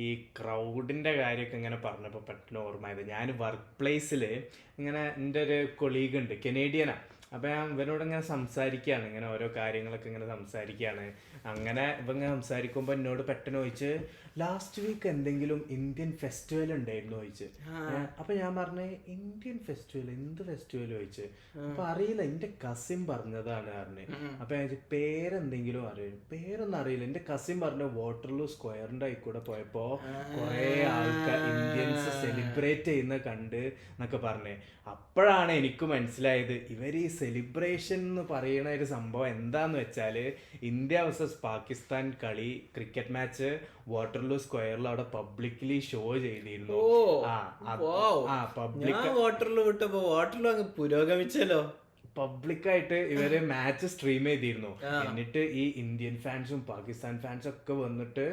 ഈ ക്രൗഡിന്റെ കാര്യമൊക്കെ ഇങ്ങനെ പറഞ്ഞപ്പോൾ പെട്ടെന്ന് ഓർമ്മയത്. ഞാൻ വർക്ക് പ്ലേസിൽ ഇങ്ങനെ എൻ്റെ ഒരു കൊളീഗ് ഉണ്ട്, കനേഡിയനാ. അപ്പം ഞാൻ ഇവനോട് ഇങ്ങനെ സംസാരിക്കുകയാണ്, ഇങ്ങനെ ഓരോ കാര്യങ്ങളൊക്കെ ഇങ്ങനെ സംസാരിക്കുകയാണ്. അങ്ങനെ ഇവങ്ങനെ സംസാരിക്കുമ്പോൾ എന്നോട് പെട്ടെന്ന് ചോദിച്ച്, ലാസ്റ്റ് വീക്ക് എന്തെങ്കിലും ഇന്ത്യൻ ഫെസ്റ്റിവൽ ഉണ്ടായിരുന്നു ചോദിച്ച്. അപ്പം ഞാൻ പറഞ്ഞ ഇന്ത്യൻ ഫെസ്റ്റിവൽ, എന്ത് ഫെസ്റ്റിവൽ ചോദിച്ച്. അപ്പം അറിയില്ല, എൻ്റെ കസിൻ പറഞ്ഞതാണ് പറഞ്ഞ്. അപ്പം ഞാൻ പേരെന്തെങ്കിലും അറിയും, പേരൊന്നും അറിയില്ല. എൻ്റെ കസിൻ പറഞ്ഞ വാട്ടർലൂ സ്ക്വയറിൻ്റെ ആയിക്കൂടെ പോയപ്പോൾ കുറേ ആൾക്കാർ ഇന്ത്യൻസ് സെലിബ്രേറ്റ് ചെയ്യുന്ന കണ്ട് എന്നൊക്കെ പറഞ്ഞേ. അപ്പോഴാണ് എനിക്ക് മനസ്സിലായത് ഇവർ ഈ സെലിബ്രേഷൻ എന്ന് പറയുന്ന ഒരു സംഭവം എന്താന്ന് വെച്ചാൽ, ഇന്ത്യ വേഴ്സസ് പാകിസ്ഥാൻ കളി ക്രിക്കറ്റ് മാച്ച് വാട്ടർലൂ സ്ക്വയറിൽ അവിടെ പബ്ലിക്കലി ഷോ ചെയ്തിരുന്നു. വാട്ടർലൂ വിട്ടപ്പോ വാട്ടർലൂ അങ്ങ് പുരോഗമിച്ചല്ലോ. പബ്ലിക്കായിട്ട് ഇവര് മാച്ച് സ്ട്രീം ചെയ്തിരുന്നു. എന്നിട്ട് ഈ ഇന്ത്യൻ ഫാൻസും പാകിസ്ഥാൻ ഫാൻസും ഒക്കെ വന്നിട്ട്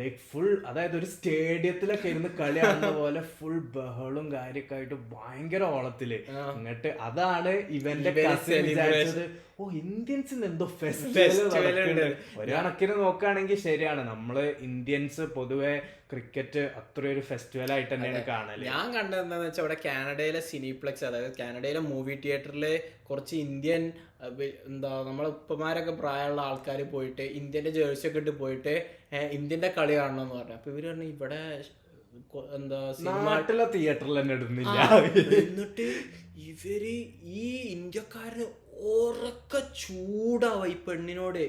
ലൈക്ക് ഫുൾ, അതായത് ഒരു സ്റ്റേഡിയത്തിലൊക്കെ ഇരുന്ന് കളി കാണുന്ന പോലെ ഫുൾ ബഹളും കാര്യമൊക്കെ ആയിട്ട് ഭയങ്കര ഓളത്തില്. എന്നിട്ട് അതാണ് ഇവന്റെ കസിൻ വിചാരിച്ചത്, ഓ ഇന്ത്യൻസിന് എന്തോ ഫെസ്റ്റിവൽ. ഒരു കണക്കിന് നോക്കുകയാണെങ്കിൽ ശരിയാണ്, നമ്മള് ഇന്ത്യൻസ് പൊതുവെ ക്രിക്കറ്റ് അത്രയൊരു ഫെസ്റ്റിവൽ ആയിട്ട് തന്നെയാണ് കാണല്. ഞാൻ കണ്ടത് എന്താണെന്ന് വെച്ചാൽ ഇവിടെ കാനഡയിലെ സിനിപ്ലെക്സ്, അതായത് കാനഡയിലെ മൂവി തിയേറ്ററില് കുറച്ച് ഇന്ത്യൻ നമ്മളെ ഉപ്പമാരൊക്കെ പ്രായമുള്ള ആൾക്കാർ പോയിട്ട് ഇന്ത്യന്റെ ജേഴ്സി ഒക്കെ ഇട്ട് പോയിട്ട് ഇന്ത്യന്റെ കളി കാണണം എന്ന് പറഞ്ഞു. അപ്പൊ ഇവര് പറഞ്ഞു ഇവിടെ നാട്ടിലെ തിയേറ്ററിൽ തന്നെ ഇടുന്നില്ല. എന്നിട്ട് ഇവര് ഈ ഇന്ത്യക്കാരന് ഉറക്ക ചൂടാവാ ഈ പെണ്ണിനോട്.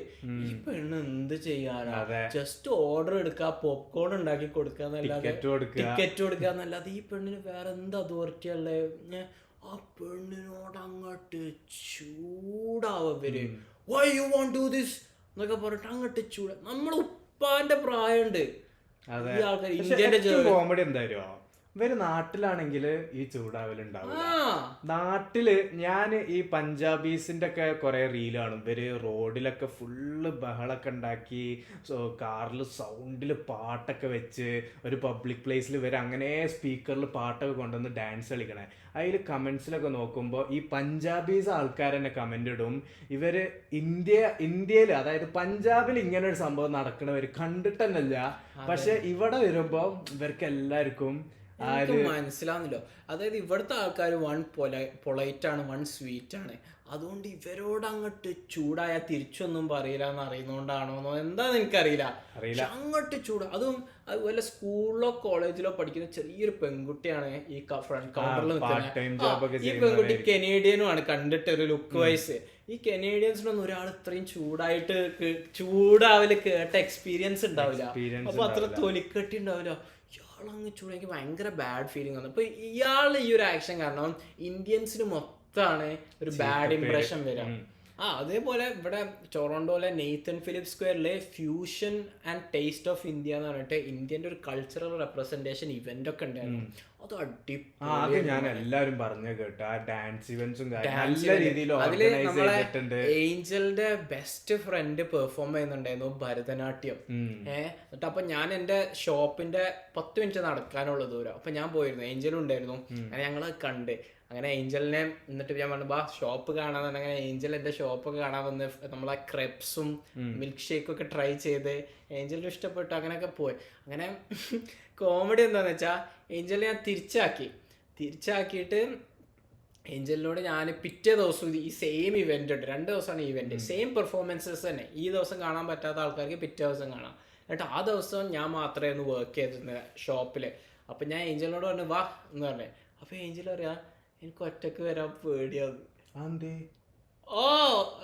ഈ പെണ്ണ് എന്ത് ചെയ്യാനാ, ജസ്റ്റ് ഓർഡർ എടുക്കുക, പോപ്കോൺ ഉണ്ടാക്കി കൊടുക്കാന്നല്ലാതെ, ടിക്കറ്റ് കൊടുക്കാന്നല്ലാതെ ഈ പെണ്ണിന് വേറെ എന്ത് അതോറിറ്റി അല്ലേ. ആ പെണ്ണിനോട് അങ്ങോട്ട് ചൂടാവര്. Why you want to this എന്നൊക്കെ പറഞ്ഞിട്ട് അങ്ങോട്ട് ചൂടാ. നമ്മളെ ഉപ്പാന്റെ പ്രായമുണ്ട് ഈ ആൾക്കാർ. ഇന്ത്യന്റെ കോമഡി എന്തായാലും ഇവര് നാട്ടിലാണെങ്കിൽ ഈ ചൂടാവലുണ്ടാവില്ല. നാട്ടില് ഞാൻ ഈ പഞ്ചാബീസിന്റെ ഒക്കെ കുറെ റീൽ കാണും. ഇവര് റോഡിലൊക്കെ ഫുള്ള് ബഹളൊക്കെ ഉണ്ടാക്കി കാറിൽ സൗണ്ടില് പാട്ടൊക്കെ വെച്ച് ഒരു പബ്ലിക് പ്ലേസിൽ ഇവര് അങ്ങനെ സ്പീക്കറിൽ പാട്ടൊക്കെ കൊണ്ടുവന്ന് ഡാൻസ് കളിക്കണേ. അതിൽ കമന്റ്സിലൊക്കെ നോക്കുമ്പോൾ ഈ പഞ്ചാബീസ് ആൾക്കാർ തന്നെ കമന്റ് ഇടും, ഇവര് ഇന്ത്യയിൽ അതായത് പഞ്ചാബിൽ ഇങ്ങനെ ഒരു സംഭവം നടക്കണവർ കണ്ടിട്ടല്ല, പക്ഷെ ഇവിടെ വരുമ്പോ ഇവർക്ക് എല്ലാവർക്കും മനസ്സിലാവുന്നില്ലോ. അതായത് ഇവിടുത്തെ ആൾക്കാർ വൺ പൊളൈറ്റ് ആണ്, വൺ സ്വീറ്റ് ആണ്. അതുകൊണ്ട് ഇവരോട് അങ്ങോട്ട് ചൂടായ തിരിച്ചൊന്നും പറയില്ല എന്ന് അറിയുന്നോണ്ടാണോന്നോ എന്താന്ന് എനിക്കറിയില്ല. അങ്ങോട്ട് ചൂട്. അതും അതുപോലെ സ്കൂളിലോ കോളേജിലോ പഠിക്കുന്ന ചെറിയൊരു പെൺകുട്ടിയാണ് ഈ ഫ്രണ്ട് കൗണ്ടറിൽ നിൽക്കുന്നത്. ഈ പെൺകുട്ടി കനേഡിയനും ആണ് കണ്ടിട്ട് ഒരു ലുക്ക് വൈസ്. ഈ കനേഡിയൻസിനൊന്നും ഒരാൾ ഇത്രയും ചൂടാവല് കേട്ട എക്സ്പീരിയൻസ് ഉണ്ടാവില്ല. അപ്പൊ അത്ര തൊലിക്കെട്ടി ഉണ്ടാവില്ല. ഇയാളങ്ങ് ചൂട്. എനിക്ക് ഭയങ്കര ബാഡ് ഫീലിംഗ് വന്നു. അപ്പൊ ഇയാൾ ഈ ഒരു ആക്ഷൻ കാരണം ഇന്ത്യൻസിന് മൊത്തമാണ് ഒരു ബാഡ് ഇംപ്രഷൻ വരാം. അതേപോലെ ഇവിടെ ടൊറോണ്ടോയിലെ നെയ്തൻ ഫിലിപ്പ് സ്ക്വയറിലെ fusion and taste of India എന്ന് പറഞ്ഞിട്ട് ഇന്ത്യന്റെ ഒരു കൾച്ചറൽ റെപ്രസെന്റേഷൻ ഇവന്റ് ഒക്കെ ഉണ്ടായിരുന്നു. അത് അടിപൊളി. ഞാൻ എല്ലാരും പറഞ്ഞു കേട്ടോ, ഡാൻസ് ഇവന്റ്സും അതില് നമ്മളെ ഏഞ്ചലിന്റെ ബെസ്റ്റ് ഫ്രണ്ട് പെർഫോം ചെയ്യുന്നുണ്ടായിരുന്നു ഭരതനാട്യം. എന്നിട്ട് അപ്പൊ ഞാൻ എന്റെ ഷോപ്പിന്റെ 10 മിനിറ്റ് നടക്കാനുള്ള ദൂരം. അപ്പൊ ഞാൻ പോയിരുന്നു, ഏഞ്ചലും ഉണ്ടായിരുന്നു. ഞങ്ങള് കണ്ട് അങ്ങനെ ഏഞ്ചലിനെ എന്നിട്ട് ഞാൻ പറഞ്ഞു ഷോപ്പ് കാണാൻ. അങ്ങനെ ഏഞ്ചൽ എൻ്റെ ഷോപ്പൊക്കെ കാണാൻ വന്ന് നമ്മളെ ക്രെപ്സും മിൽക്ക് ഷേക്കും ഒക്കെ ട്രൈ ചെയ്ത് ഏഞ്ചലിന് ഇഷ്ടപ്പെട്ടു. അങ്ങനെയൊക്കെ പോയി. അങ്ങനെ കോമഡി എന്താണെന്ന് വെച്ചാൽ ഏഞ്ചലിനെ ഞാൻ തിരിച്ചാക്കിയിട്ട് ഏഞ്ചലിനോട് ഞാൻ പിറ്റേ ദിവസം ഈ സെയിം ഇവൻ്റ് ഉണ്ട്, 2 ദിവസമാണ് ഇവൻ്റ്, സെയിം പെർഫോമൻസസ് തന്നെ. ഈ ദിവസം കാണാൻ പറ്റാത്ത ആൾക്കാർക്ക് പിറ്റേ ദിവസം കാണാം. എന്നിട്ട് ആ ദിവസം ഞാൻ മാത്രമേ ഒന്ന് വർക്ക് ചെയ്തിരുന്നത് ഷോപ്പിൽ. അപ്പം ഞാൻ ഏഞ്ചലിനോട് പറഞ്ഞു വാ എന്ന് പറഞ്ഞേ. അപ്പോൾ ഏഞ്ചൽ പറയാ എനിക്ക് ഒറ്റക്ക് വരാൻ പേടിയാന്ന്.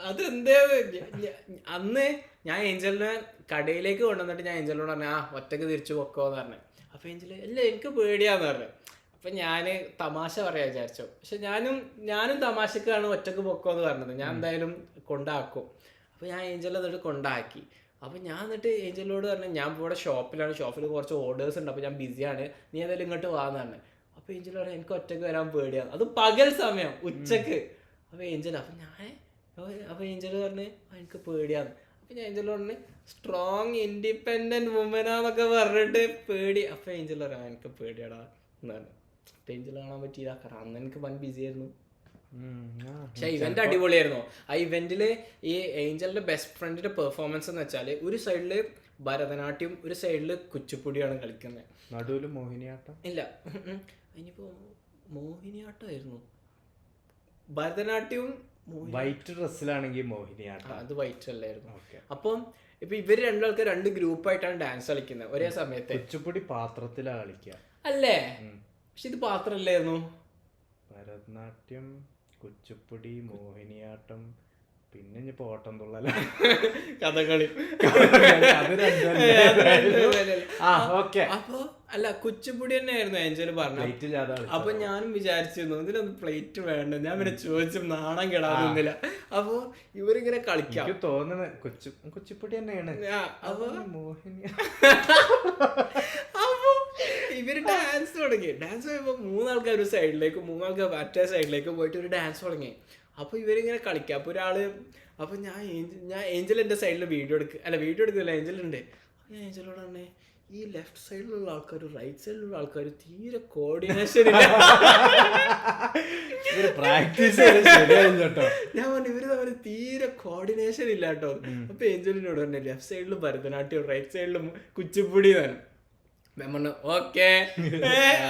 അതെന്തേ അന്ന് ഞാൻ ഏഞ്ചലിനെ കടയിലേക്ക് കൊണ്ടുവന്നിട്ട് ഞാൻ ഏഞ്ചലിനോട് പറഞ്ഞു ഒറ്റക്ക് തിരിച്ചു പൊക്കോന്ന് പറഞ്ഞു. അപ്പോൾ ഏഞ്ചൽ അല്ല എനിക്ക് പേടിയാന്ന് പറഞ്ഞു. അപ്പം ഞാൻ തമാശ പറയാൻ വിചാരിച്ചു. പക്ഷെ ഞാനും തമാശക്കാണ് ഒറ്റക്ക് പൊക്കോന്ന് പറഞ്ഞത്. ഞാൻ എന്തായാലും കൊണ്ടാക്കും. അപ്പോൾ ഞാൻ ഏഞ്ചലിനെ എന്നിട്ട് കൊണ്ടാക്കി. അപ്പോൾ ഞാൻ എന്നിട്ട് ഏഞ്ചലിനോട് പറഞ്ഞു ഞാൻ ഇവിടെ ഷോപ്പിൽ കുറച്ച് ഓർഡേഴ്സ് ഉണ്ട്, അപ്പോൾ ഞാൻ ബിസിയാണ്, നീ ഏതായാലും ഇങ്ങോട്ട് വാന്ന് പറഞ്ഞു. അപ്പോൾ ഏഞ്ചൽ പറഞ്ഞു എനിക്ക് ഒറ്റക്ക് വരാൻ പേടിയാണ്, അത് പകൽ സമയം ഉച്ചക്ക്. അപ്പോൾ ഏഞ്ചൽ അപ്പോൾ ഏഞ്ചൽ പറഞ്ഞു എനിക്ക് പേടിയാണ്. അപ്പോൾ ഞാൻ ഏഞ്ചൽ പറഞ്ഞു സ്ട്രോങ് ഇൻഡിപെൻഡൻറ്റ് വുമനാന്നൊക്കെ പറഞ്ഞിട്ട് പേടി. അപ്പോൾ ഏഞ്ചൽ പറയാം എനിക്ക് പേടിയാടാ എന്ന് പറഞ്ഞു. അപ്പോൾ ഏഞ്ചൽ കാണാൻ പറ്റിയില്ല, കാരണം അന്ന് എനിക്ക് വൻ ബിസി ആയിരുന്നു. പക്ഷെ ഇവന്റ് അടിപൊളിയായിരുന്നു. ആ ഇവന്റില് ഈ ഏഞ്ചലിന്റെ ബെസ്റ്റ് ഫ്രണ്ടിന്റെ പെർഫോമൻസ് എന്ന് വെച്ചാൽ ഒരു സൈഡില് ഭരതനാട്യം, ഒരു സൈഡില് കുച്ചിപ്പുടിയാണ് കളിക്കുന്നത്. നടുവില് മോഹിനിയാട്ടം ഇല്ല, ഇനിയിപ്പോ മോഹിനിയാട്ടമായിരുന്നു. ഭരതനാട്യവും വൈറ്റ് ഡ്രസ്സിലാണെങ്കിൽ മോഹിനിയാട്ടം, അത് വൈറ്റ് അല്ലായിരുന്നു. അപ്പം ഇപ്പൊ ഇവര് രണ്ടാൾക്കാർ 2 ഗ്രൂപ്പായിട്ടാണ് ഡാൻസ് കളിക്കുന്നത് ഒരേ സമയത്ത്. കുച്ചിപ്പുടി പാത്രത്തിലാണ് കളിക്കുക അല്ലേ? പക്ഷെ ഇത് പാത്രമല്ലായിരുന്നു. ഭരതനാട്യം, കുച്ചിപ്പുടി, മോഹിനിയാട്ടം, പിന്നെ ഇനിയിപ്പോ ഓട്ടം തുള്ളല, കഥകളി. അപ്പൊ അല്ല കുച്ചിപ്പുടി തന്നെ ആയിരുന്നു ഏഞ്ചൽ പറഞ്ഞത്. അപ്പൊ ഞാനും വിചാരിച്ചിരുന്നു ഇതിലൊന്നും പ്ലേറ്റ് വേണ്ട. ഞാൻ പിന്നെ ചോദിച്ചു നാണം കെടാതൊന്നുമില്ല. അപ്പൊ ഇവരിങ്ങനെ കളിക്കാം തോന്നുന്നത് കുച്ചിപ്പുടി തന്നെയാണ്. അപ്പൊ അപ്പൊ ഇവര് ഡാൻസ് തുടങ്ങി. ഡാൻസ് കഴിയുമ്പോ 3 ആൾക്കാർ ഒരു സൈഡിലേക്ക്, 3 ആൾക്കാർ മറ്റേ സൈഡിലേക്ക് പോയിട്ട് ഒരു ഡാൻസ് തുടങ്ങി. അപ്പോൾ ഇവരിങ്ങനെ കളിക്കുക. അപ്പോൾ ഒരാള്, അപ്പോൾ ഞാൻ ഏഞ്ചൽ എൻ്റെ സൈഡിൽ വീഡിയോ എടുക്കില്ല, ഏഞ്ചലുണ്ട്. ഞാൻ ഏഞ്ചലോട് തന്നെ ഈ ലെഫ്റ്റ് സൈഡിലുള്ള ആൾക്കാർ റൈറ്റ് സൈഡിലുള്ള ആൾക്കാർ തീരെ കോർഡിനേഷൻ ഇല്ല. ഞാൻ പറഞ്ഞു ഇവര് തമ്മിൽ തീരെ കോർഡിനേഷൻ ഇല്ല കേട്ടോ. അപ്പൊ ഏഞ്ചലിനോട് പറഞ്ഞു ലെഫ്റ്റ് സൈഡിലും ഭരതനാട്യം, റൈറ്റ് സൈഡിലും കുച്ചിപ്പുടി തന്നെ. ഞാൻ പറഞ്ഞു ഓക്കെ.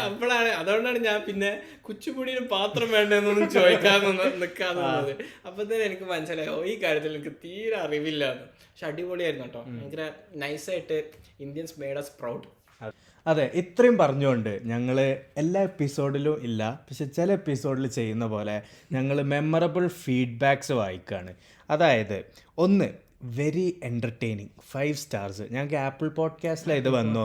അപ്പോഴാണ്, അതുകൊണ്ടാണ് ഞാൻ പിന്നെ കുച്ചിപ്പുടിയിൽ പാത്രം വേണ്ടെന്നൊന്നും ചോദിക്കാതെ നിൽക്കാന്നുള്ളത്. അപ്പൊ തന്നെ എനിക്ക് മനസ്സിലായോ ഈ കാര്യത്തിൽ എനിക്ക് തീരെ അറിവില്ലാന്ന്. പക്ഷെ അടിപൊളിയായിരുന്നു കേട്ടോ, ഭയങ്കര നൈസായിട്ട്. Indians made us proud. അതെ, ഇത്രയും പറഞ്ഞുകൊണ്ട് ഞങ്ങൾ എല്ലാ എപ്പിസോഡിലും ഇല്ല, പക്ഷെ ചില എപ്പിസോഡിൽ ചെയ്യുന്ന പോലെ ഞങ്ങൾ മെമ്മറബിൾ ഫീഡ്ബാക്സ് വായിക്കുകയാണ്. അതായത് ഒന്ന് വെരി എൻ്റർടൈനിങ് 5 stars. ഞങ്ങൾക്ക് ആപ്പിൾ പോഡ്കാസ്റ്റിലാണ് ഇത് വന്നു.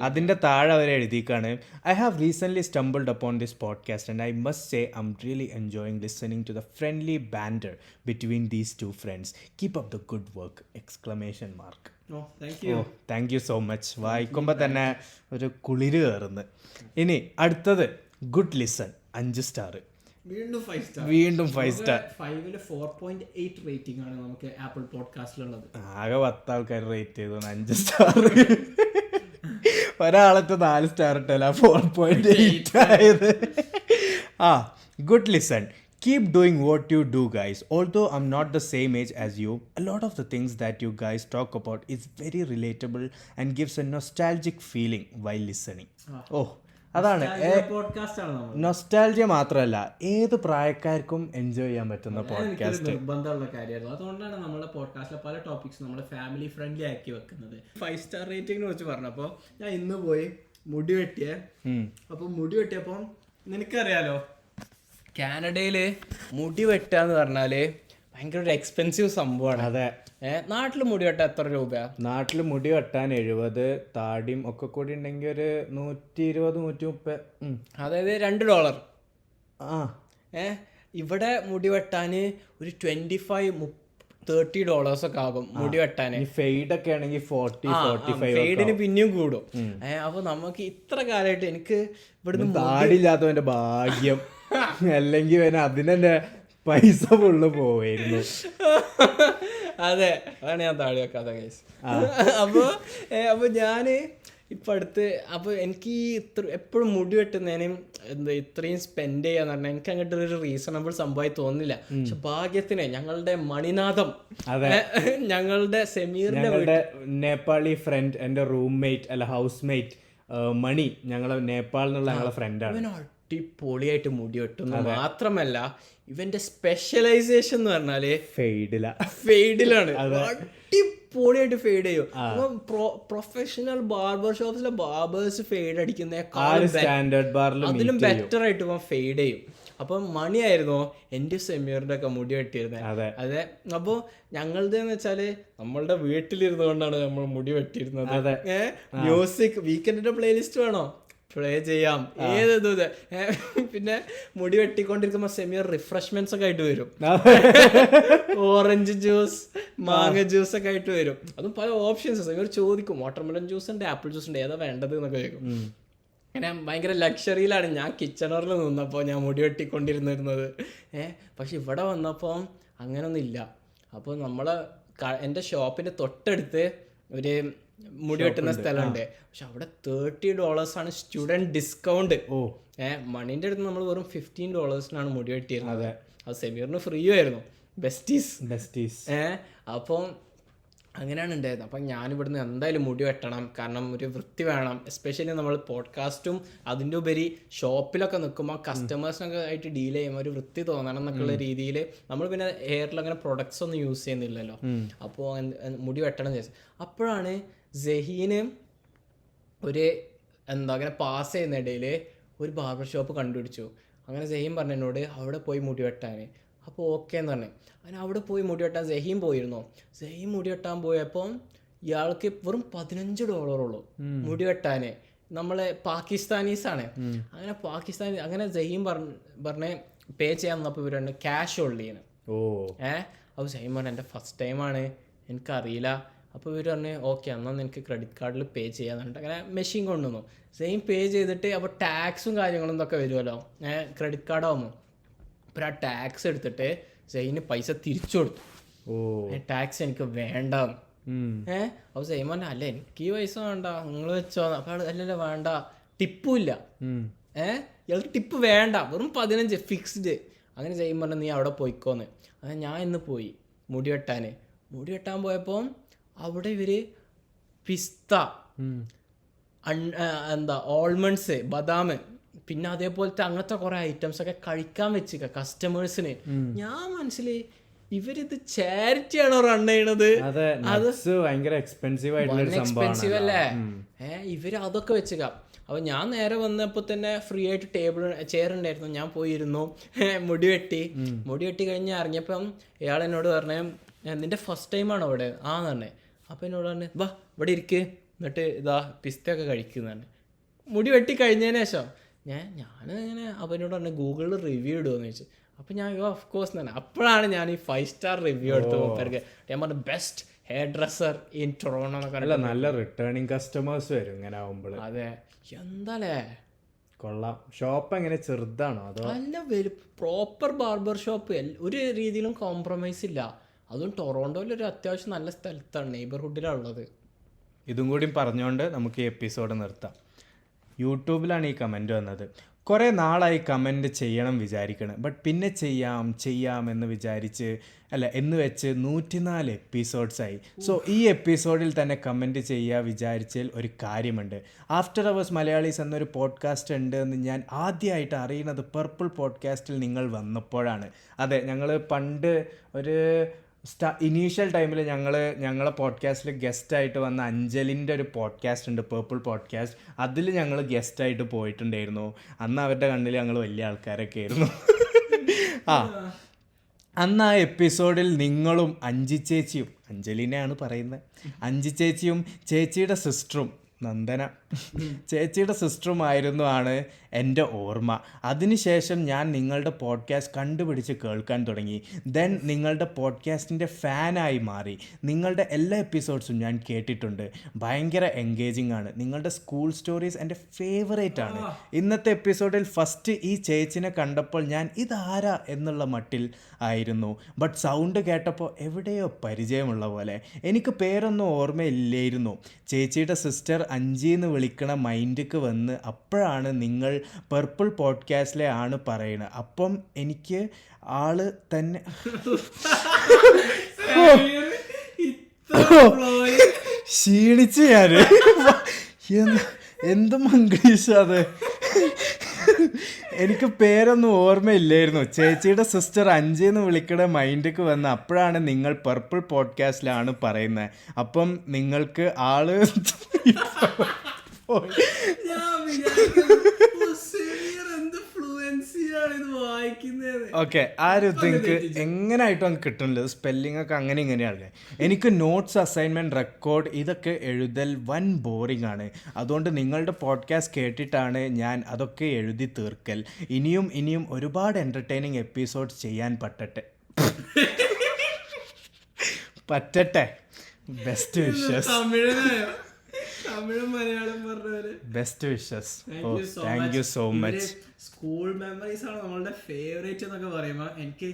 അതിൻ്റെ താഴെ അവർ എഴുതിക്കാണ് I have recently stumbled upon this podcast and I must say I'm really enjoying listening to the friendly banter between these 2 friends. Keep up the good work! Thank you so much. വായിക്കുമ്പോൾ തന്നെ ഒരു കുളിര് കയറുന്നു. ഇനി അടുത്തത് good listen 5 star. വീണ്ടും 5 star. 5ല് 4.8 rating ആണ് നമുക്ക് ആപ്പിൾ പോഡ്കാസ്റ്റിലുള്ളത്. ആകെ 10 ആൾക്കാർ റേറ്റ് ചെയ്തു 5 star. ഒരാളത്തെ 4 star ഇട്ടല്ല 4.8 ആയത്. Good listen. Keep doing what you do, guys. Although I'm not the same age as you, a lot of the things that you guys talk about is very relatable and gives a nostalgic feeling while listening. അതാണ് nostalgia മാത്രമല്ല, ഏത് പ്രായക്കാർക്കും enjoy ചെയ്യാൻ പറ്റുന്ന podcast. നിർബന്ധമുള്ള കാര്യമായിരുന്നു. അതുകൊണ്ടാണ് നമ്മുടെ പോഡ്കാസ്റ്റിലെ പല ടോപ്പിക്സ് നമ്മൾ ഫാമിലി ഫ്രണ്ട്ലി ആക്കി വെക്കുന്നത്. 5 star റേറ്റിംഗിനെ കുറിച്ച് പറഞ്ഞപ്പോൾ ഞാൻ ഇന്ന് പോയി മുടി വെട്ടിയേ. അപ്പോൾ മുടി വെട്ടിയപ്പോൾ നിനക്കറിയാലോ കാനഡയിൽ മുടി വെട്ടാന്ന് പറഞ്ഞാല് ഭയങ്കര ഒരു എക്സ്പെൻസീവ് സംഭവമാണ്. അതെ, നാട്ടിൽ മുടി വെട്ടാൻ എത്ര രൂപ? നാട്ടിൽ മുടി വെട്ടാൻ 70, താടിയും ഒക്കെ കൂടി ഉണ്ടെങ്കിൽ ഒരു 120, 130. അതായത് $2. ഇവിടെ മുടി വെട്ടാൻ ഒരു $25-30 ഒക്കെ ആകും മുടി വെട്ടാൻ. ഫെയ്ഡൊക്കെ ആണെങ്കിൽ 40-45. ഫെയ്ഡിന് പിന്നെയും കൂടും. അപ്പൊ നമുക്ക് ഇത്ര കാലമായിട്ട് എനിക്ക് ഇവിടുന്ന് താടിയില്ലാത്തവന്റെ ഭാഗ്യം, അല്ലെങ്കിൽ അതിനെ പൈസ ഫുള്ള് പോവായിരുന്നു. അതെ, അതാണ് ഞാൻ താടി വെക്കാത്ത കേസ്. അപ്പൊ ഞാന് ഇപ്പം അടുത്ത് അപ്പോൾ എനിക്ക് എപ്പോഴും മുടി വെട്ടുന്നതിനും എന്താ ഇത്രയും സ്പെൻഡ് ചെയ്യാന്ന് പറഞ്ഞാൽ എനിക്ക് അങ്ങോട്ട് ഒരു റീസണബിൾ സംഭവമായി തോന്നില്ല. പക്ഷെ ഭാഗ്യത്തിന് ഞങ്ങളുടെ മണിനാഥം, ഞങ്ങളുടെ സമീറിന്റെ നേപ്പാളി ഫ്രണ്ട്, എൻ്റെ റൂംമേറ്റ് അല്ല ഹൗസ് മേറ്റ് മണി, ഞങ്ങളെ നേപ്പാളിൽ നിന്നുള്ള ഞങ്ങളെ ഫ്രണ്ടാണ്. അടിപൊളിയായിട്ട് മുടി വെട്ടുന്നു. മാത്രമല്ല ഇവന്റെ സ്പെഷ്യലൈസേഷൻ എന്ന് പറഞ്ഞാല് ഫെയ്ഡിലാണ്. അടിപൊളിയായിട്ട് ഫെയ്ഡ് ചെയ്യും. പ്രൊഫഷണൽ ബാർബർ ഷോപ്സിലെ ബാർബേഴ്സ് ഫെയ്ഡ് അടിക്കുന്നതിനും അതിലും ബെറ്റർ ആയിട്ട് ഇവൻ ഫെയ്ഡ് ചെയ്യും. അപ്പം മണിയായിരുന്നു എൻ്റെ സമീറിന്റെ ഒക്കെ മുടി വെട്ടിയിരുന്നത്. അതെ. അപ്പോൾ ഞങ്ങളുടെ എന്ന് വെച്ചാല് നമ്മളുടെ വീട്ടിലിരുന്നു കൊണ്ടാണ് നമ്മൾ മുടി വെട്ടിയിരുന്നത്. മ്യൂസിക് വീക്കെൻഡിന്റെ പ്ലേലിസ്റ്റ് വേണോ പ്ലേ ചെയ്യാം, ഏത് പിന്നെ മുടി വെട്ടിക്കൊണ്ടിരിക്കുമ്പോ സെമിയർ റിഫ്രഷ്മെന്റ്സ് ഒക്കെ ആയിട്ട് വരും. ഓറഞ്ച് ജ്യൂസ്, മാങ്ങ ജ്യൂസ് ഒക്കെ ആയിട്ട് വരും. അതും പല ഓപ്ഷൻസ്. സെമിയർ ചോദിക്കും വാട്ടർമെലൺ ജ്യൂസ് ഉണ്ട്, ആപ്പിൾ ജ്യൂസ് ഉണ്ട്, ഏതാ വേണ്ടത് എന്നൊക്കെ ചോദിക്കും. അങ്ങനെ ഭയങ്കര ലക്ഷറിയിലാണ് ഞാൻ കിച്ചണറിൽ നിന്നപ്പോൾ ഞാൻ മുടി വെട്ടിക്കൊണ്ടിരുന്നിരുന്നത്. പക്ഷെ ഇവിടെ വന്നപ്പോൾ അങ്ങനൊന്നും ഇല്ല. അപ്പോൾ എൻ്റെ ഷോപ്പിൻ്റെ തൊട്ടടുത്ത് ഒരു മുടി വെട്ടുന്ന സ്ഥലമുണ്ട്. പക്ഷെ അവിടെ $30 സ്റ്റുഡൻറ് ഡിസ്കൗണ്ട്. മണീൻ്റെ അടുത്ത് നമ്മൾ വെറും $15 മുടി വെട്ടിയിരുന്നത്. അത് സെമീറിന് ഫ്രീ ആയിരുന്നു. ബെസ്റ്റീസ്. അപ്പം അങ്ങനെയാണ് ഉണ്ടായത്. അപ്പം ഞാനിവിടുന്ന് എന്തായാലും മുടി വെട്ടണം, കാരണം ഒരു വൃത്തി വേണം. എസ്പെഷ്യലി നമ്മൾ പോഡ്കാസ്റ്റും അതിൻ്റെ ഉപരി ഷോപ്പിലൊക്കെ നിൽക്കുമ്പോൾ കസ്റ്റമേഴ്സിനൊക്കെ ആയിട്ട് ഡീൽ ചെയ്യുമ്പോൾ ഒരു വൃത്തി തോന്നണം എന്നൊക്കെയുള്ള രീതിയിൽ നമ്മൾ പിന്നെ ഹെയറിൽ അങ്ങനെ പ്രൊഡക്ട്സ് ഒന്നും യൂസ് ചെയ്യുന്നില്ലല്ലോ. അപ്പോൾ മുടി വെട്ടണം ചോദിച്ചു. അപ്പോഴാണ് ജഹീന് അങ്ങനെ പാസ് ചെയ്യുന്ന ഇടയിൽ ഒരു ബാർബർ ഷോപ്പ് കണ്ടുപിടിച്ചു. അങ്ങനെ ജഹീൻ പറഞ്ഞു എന്നോട് അവിടെ പോയി മുടി വെട്ടാൻ. അപ്പോൾ ഓക്കെ എന്ന് പറഞ്ഞു. അങ്ങനെ അവിടെ പോയി മുടി വെട്ടാൻ ജഹീൻ പോയിരുന്നു. ജഹീൻ മുടി വെട്ടാൻ പോയപ്പോൾ ഇയാൾക്ക് വെറും $15 മുടി വെട്ടാൻ. നമ്മളെ പാകിസ്ഥാനീസാണ്. അങ്ങനെ ജഹീൻ പറഞ്ഞ് പേ ചെയ്യാൻ വന്നപ്പോൾ ഇവരുണ്ട് ക്യാഷ് ഉള്ളിന്ന്. അപ്പോൾ ജഹീൻ പറഞ്ഞു എൻ്റെ ഫസ്റ്റ് ടൈമാണ്, എനിക്കറിയില്ല. അപ്പോൾ ഇവർ പറഞ്ഞു ഓക്കെ എന്നാൽ നിനക്ക് ക്രെഡിറ്റ് കാർഡിൽ പേ ചെയ്യാന്ന് പറഞ്ഞിട്ട് അങ്ങനെ മെഷീൻ കൊണ്ടുവന്നു. സെയിം പേ ചെയ്തിട്ട് അപ്പോൾ ടാക്സും കാര്യങ്ങളും ഇതൊക്കെ വരുമല്ലോ ക്രെഡിറ്റ് കാർഡാവുമ്പോൾ. അപ്പോൾ ആ ടാക്സ് എടുത്തിട്ട് സെയിന് പൈസ തിരിച്ചു കൊടുത്തു. ടാക്സ് എനിക്ക് വേണ്ട. അപ്പോൾ സെയിം പറഞ്ഞ അല്ല എനിക്ക് ഈ പൈസ വേണ്ട, നിങ്ങൾ വെച്ചോ. അപ്പോൾ അല്ലല്ല വേണ്ട, ടിപ്പും ഇല്ല. ഇയാൾക്ക് ടിപ്പ് വേണ്ട, വെറും 15 ഫിക്സ്ഡ്. അങ്ങനെ സെയിം പറഞ്ഞ നീ അവിടെ പോയിക്കോന്ന്. അങ്ങനെ ഞാൻ ഇന്ന് പോയി മുടി വെട്ടാൻ പോയപ്പോൾ അവിടെ ഇവര് പിസ്ത, ഓൾമണ്ട്സ്, ബദാം, പിന്നെ അതേപോലത്തെ അങ്ങനത്തെ കുറെ ഐറ്റംസ് ഒക്കെ കഴിക്കാൻ വെച്ചിക്ക കസ്റ്റമേഴ്സിന്. ഞാൻ മനസ്സിൽ ഇവരിത് ചാരിറ്റി ആണോ റൺ ചെയ്യണത്? അത് ഭയങ്കര എക്സ്പെൻസീവ് അല്ലേ? ഇവര് അതൊക്കെ വെച്ചുക. അപ്പോൾ ഞാൻ നേരെ വന്നപ്പോൾ തന്നെ ഫ്രീ ആയിട്ട് ചെയർ ഉണ്ടായിരുന്നു. ഞാൻ പോയിരുന്നു, മുടി വെട്ടി കഴിഞ്ഞ് ഇറങ്ങിയപ്പം ഇയാൾ എന്നോട് പറഞ്ഞു നിന്റെ ഫസ്റ്റ് ടൈമാണോ അവിടെ? ആന്ന് പറഞ്ഞേ. അപ്പം എന്നോട് പറഞ്ഞു വാ ഇവിടെ ഇരിക്ക്, എന്നിട്ട് ഇതാ പിസ്തയൊക്കെ കഴിക്കുന്നതാണ്. മുടി വെട്ടി കഴിഞ്ഞതിന് ശേഷം ഞാനിങ്ങനെ അപ്പം എന്നോട് പറഞ്ഞു ഗൂഗിളിൽ റിവ്യൂ ഇടുമെന്ന് ചോദിച്ചു. അപ്പം ഞാൻ ഓഫ് കോഴ്സ് തന്നെ. അപ്പോഴാണ് ഞാൻ ഈ 5 സ്റ്റാർ റിവ്യൂ എടുത്ത് പേർക്ക് ഞാൻ പറഞ്ഞു best hair dresser in Toronto എന്നൊക്കെ. നല്ല റിട്ടേണിങ് കസ്റ്റമേഴ്സ് വരും ഇങ്ങനെ ആവുമ്പോൾ. അതെ, എന്താലേ കൊള്ളാം. ഷോപ്പ് എങ്ങനെ ചെറുതാണോ അതോ? അല്ല, പ്രോപ്പർ ബാർബർ ഷോപ്പ്, ഒരു രീതിയിലും കോംപ്രമൈസ് ഇല്ല. അതും ടൊറോണ്ടോയിൽ ഒരു അത്യാവശ്യം നല്ല സ്ഥലത്താണ്, നെയ്ബർഹുഡിലാണ് ഉള്ളത്. ഇതും കൂടി പറഞ്ഞുകൊണ്ട് നമുക്ക് ഈ എപ്പിസോഡ് നിർത്താം. യൂട്യൂബിലാണ് ഈ കമൻറ്റ് വന്നത്. കുറേ നാളായി കമൻറ്റ് ചെയ്യണം വിചാരിക്കണം, ബട്ട് പിന്നെ ചെയ്യാം എന്ന് വിചാരിച്ച് എന്ന് വെച്ച് 104 എപ്പിസോഡ്സായി. സോ ഈ എപ്പിസോഡിൽ തന്നെ കമൻറ്റ് ചെയ്യുക വിചാരിച്ചാൽ ഒരു കാര്യമുണ്ട്. ആഫ്റ്റർ അവേഴ്സ് മലയാളീസ് എന്നൊരു പോഡ്കാസ്റ്റ് ഉണ്ട് എന്ന് ഞാൻ ആദ്യമായിട്ട് അറിയുന്നത് പർപ്പിൾ പോഡ്കാസ്റ്റിൽ നിങ്ങൾ വന്നപ്പോഴാണ്. അതെ, ഞങ്ങൾ പണ്ട് ഒരു ഇനീഷ്യൽ ടൈമിൽ ഞങ്ങളെ പോഡ്കാസ്റ്റിൽ ഗസ്റ്റായിട്ട് വന്ന അഞ്ജലിൻ്റെ ഒരു പോഡ്കാസ്റ്റ് ഉണ്ട്, പേർപ്പിൾ പോഡ്കാസ്റ്റ്. അതിൽ ഞങ്ങൾ ഗസ്റ്റായിട്ട് പോയിട്ടുണ്ടായിരുന്നു. അന്ന് അവരുടെ കണ്ണിൽ ഞങ്ങൾ വലിയ ആൾക്കാരൊക്കെ ആയിരുന്നു. അന്ന് ആ എപ്പിസോഡിൽ നിങ്ങളും ചേച്ചിയും, അഞ്ജലിനെയാണ് പറയുന്നത്, ചേച്ചിയും ചേച്ചിയുടെ സിസ്റ്ററും നന്ദന ചേച്ചിയുടെ സിസ്റ്ററുമായിരുന്നു എൻ്റെ ഓർമ്മ. അതിനുശേഷം ഞാൻ നിങ്ങളുടെ പോഡ്കാസ്റ്റ് കണ്ടുപിടിച്ച് കേൾക്കാൻ തുടങ്ങി. ദെൻ നിങ്ങളുടെ പോഡ്കാസ്റ്റിൻ്റെ ഫാനായി മാറി. നിങ്ങളുടെ എല്ലാ എപ്പിസോഡ്സും ഞാൻ കേട്ടിട്ടുണ്ട്. ഭയങ്കര എൻഗേജിങ് ആണ്. നിങ്ങളുടെ സ്കൂൾ സ്റ്റോറീസ് എൻ്റെ ഫേവറേറ്റ് ആണ്. ഇന്നത്തെ എപ്പിസോഡിൽ ഫസ്റ്റ് ഈ ചേച്ചിനെ കണ്ടപ്പോൾ ഞാൻ ഇതാരാ എന്നുള്ള മട്ടിൽ ആയിരുന്നു. ബട്ട് സൗണ്ട് കേട്ടപ്പോൾ എവിടെയോ പരിചയമുള്ള പോലെ. എനിക്ക് പേരൊന്നും ഓർമ്മയില്ലായിരുന്നു. ചേച്ചിയുടെ സിസ്റ്റർ അഞ്ചിന്ന് വിളിക്കണ മൈൻഡിക്ക് വന്ന് അപ്പോഴാണ് നിങ്ങൾ പർപ്പിൾ പോഡ്കാസ്റ്റിലെ ആണ് പറയണത്. അപ്പം എനിക്ക് ആള് തന്നെ ക്ഷീണിച്ച് ഞാന് എന്ത് മംഗ്ലീഷ് അത്. എനിക്ക് പേരൊന്നും ഓർമ്മയില്ലായിരുന്നു. ചേച്ചിയുടെ സിസ്റ്റർ അഞ്ചിന്ന് വിളിക്കണ മൈൻഡിക്ക് വന്ന് അപ്പോഴാണ് നിങ്ങൾ പർപ്പിൾ പോഡ്കാസ്റ്റിലാണ് പറയുന്നത്. അപ്പം നിങ്ങൾക്ക് ആള് ഓക്കെ. ആ ഒരു തിങ്ക് എങ്ങനെയായിട്ടും അങ്ങ് കിട്ടുന്നില്ല. സ്പെല്ലിംഗ് ഒക്കെ അങ്ങനെ ഇങ്ങനെയാണ്. എനിക്ക് നോട്ട്സ്, അസൈൻമെൻറ്റ്, റെക്കോർഡ് ഇതൊക്കെ എഴുതൽ വൻ ബോറിംഗ് ആണ്. അതുകൊണ്ട് നിങ്ങളുടെ പോഡ്കാസ്റ്റ് കേട്ടിട്ടാണ് ഞാൻ അതൊക്കെ എഴുതി തീർക്കൽ. ഇനിയും ഒരുപാട് എൻ്റർടൈനിങ് എപ്പിസോഡ്സ് ചെയ്യാൻ പറ്റട്ടെ. Best wishes. Best wishes. Thank you so much. School memories ആണ് നമ്മളുടെ ഫേവറേറ്റ് എന്നൊക്കെ പറയുമ്പോൾ എനിക്ക്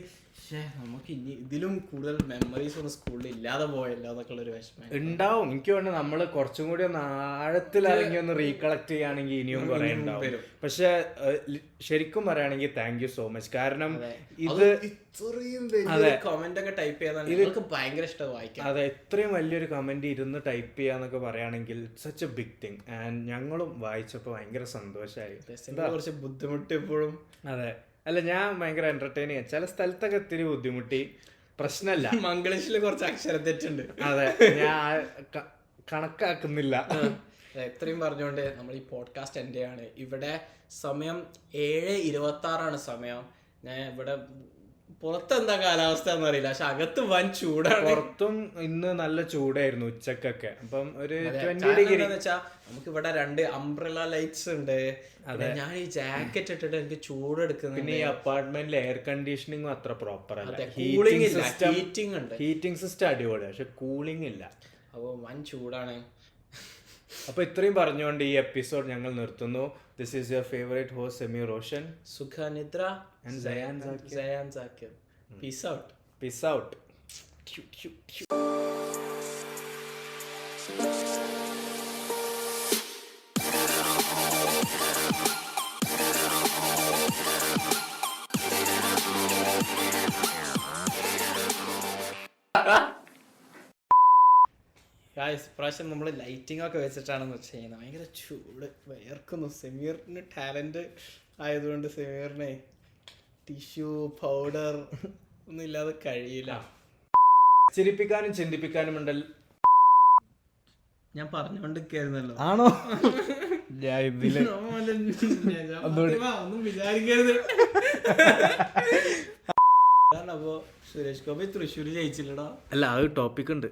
നമുക്ക് ഇനി ഇതിലും കൂടുതൽ മെമ്മറീസ് ഒന്നും സ്കൂളിൽ ഇല്ലാതെ പോയല്ലോ എന്നൊക്കെ ഉള്ളൊരു വിഷമം ഉണ്ടാവും. എനിക്ക് വേണ്ട നമ്മൾ കുറച്ചും കൂടി ഒന്ന് ആഴത്തിലിറങ്ങി ഒന്ന് റീകളക്ട് ചെയ്യുകയാണെങ്കിൽ ഇനിയും കുറെ ഉണ്ടാവും. പക്ഷെ ശരിക്കും പറയുകയാണെങ്കിൽ താങ്ക് യു സോ മച്ച്. കാരണം ഇത് കമന്റ് ഒക്കെ ടൈപ്പ് ചെയ്താൽ ഭയങ്കര ഇഷ്ടം വായിക്കാം. അതെ, ഇത്രയും വലിയൊരു കമന്റ് ഇരുന്ന് ടൈപ്പ് ചെയ്യാന്നൊക്കെ പറയുകയാണെങ്കിൽ such a big thing. And ഞങ്ങളും വായിച്ചപ്പോൾ ഭയങ്കര സന്തോഷമായി. കുറച്ച് ബുദ്ധിമുട്ട് എപ്പോഴും. അതെ, അല്ല ഞാൻ ഭയങ്കര എന്റർടൈനിങ്. ചില സ്ഥലത്തൊക്കെ ഇത്തിരി ബുദ്ധിമുട്ടി, പ്രശ്നമല്ല. മംഗ്ലീഷിൽ കുറച്ച് അക്ഷരത്തെറ്റുണ്ട്. അതെ, ഞാൻ കണക്കാക്കുന്നില്ല. എത്രയും പറഞ്ഞുകൊണ്ട് നമ്മൾ ഈ പോഡ്കാസ്റ്റ് എൻ്റെ ആണ്. ഇവിടെ സമയം 7:26 സമയം. ഞാൻ ഇവിടെ പുറത്തെന്താ കാലാവസ്ഥ എന്നറിയില്ല, പക്ഷെ അകത്ത് വൻ ചൂടാണ്. പുറത്തും ഇന്ന് നല്ല ചൂടായിരുന്നു ഉച്ചക്കൊക്കെ. അപ്പം ഒരു 20 ഡിഗ്രി വെച്ചാൽ നമുക്ക് ഇവിടെ 2 അംബ്രല്ല ലൈറ്റ്സ് ഉണ്ട്. ഞാൻ ഈ ജാക്കറ്റ് ഇട്ടിട്ട് എനിക്ക് ചൂടെടുക്കുന്നു. പിന്നെ ഈ അപ്പാർട്ട്മെന്റിൽ എയർ കണ്ടീഷനിങ്ങും അത്ര പ്രോപ്പർ അല്ല. ഹീറ്റിംഗ് സിസ്റ്റം അടിപൊളി, പക്ഷെ കൂളിംഗ് ഇല്ല. അപ്പോൾ വൻ ചൂടാണ്. അപ്പൊ ഇത്രയും പറഞ്ഞുകൊണ്ട് ഈ എപ്പിസോഡ് ഞങ്ങൾ നിർത്തുന്നു. This is your favourite host Sameer Roshan. Sukhanidra and Zayan Zakir. Peace out. Peace out. ഇപ്രാവശ്യം നമ്മൾ ലൈറ്റിംഗ് ഒക്കെ വെച്ചിട്ടാണെന്ന് ചെയ്യുന്നത്. ഭയങ്കര ചൂട്, വയർക്കുന്നു. സെമീറിന് ടാലന്റ് ആയതുകൊണ്ട് സെമീറിനെ ടിഷ്യൂ പൗഡർ ഒന്നും ഇല്ലാതെ കഴിയില്ല. ചിരിപ്പിക്കാനും ചിന്തിപ്പിക്കാനും ഉണ്ടല്ലോ. ഞാൻ പറഞ്ഞോണ്ടിരിക്കായിരുന്നല്ലോ. ആണോ? ഒന്നും വിചാരിക്കരുത്. അപ്പോ സുരേഷ് ഗോപി തൃശ്ശൂർ ജയിച്ചില്ലടാ. അല്ല, അത് ടോപ്പിക് ഉണ്ട്.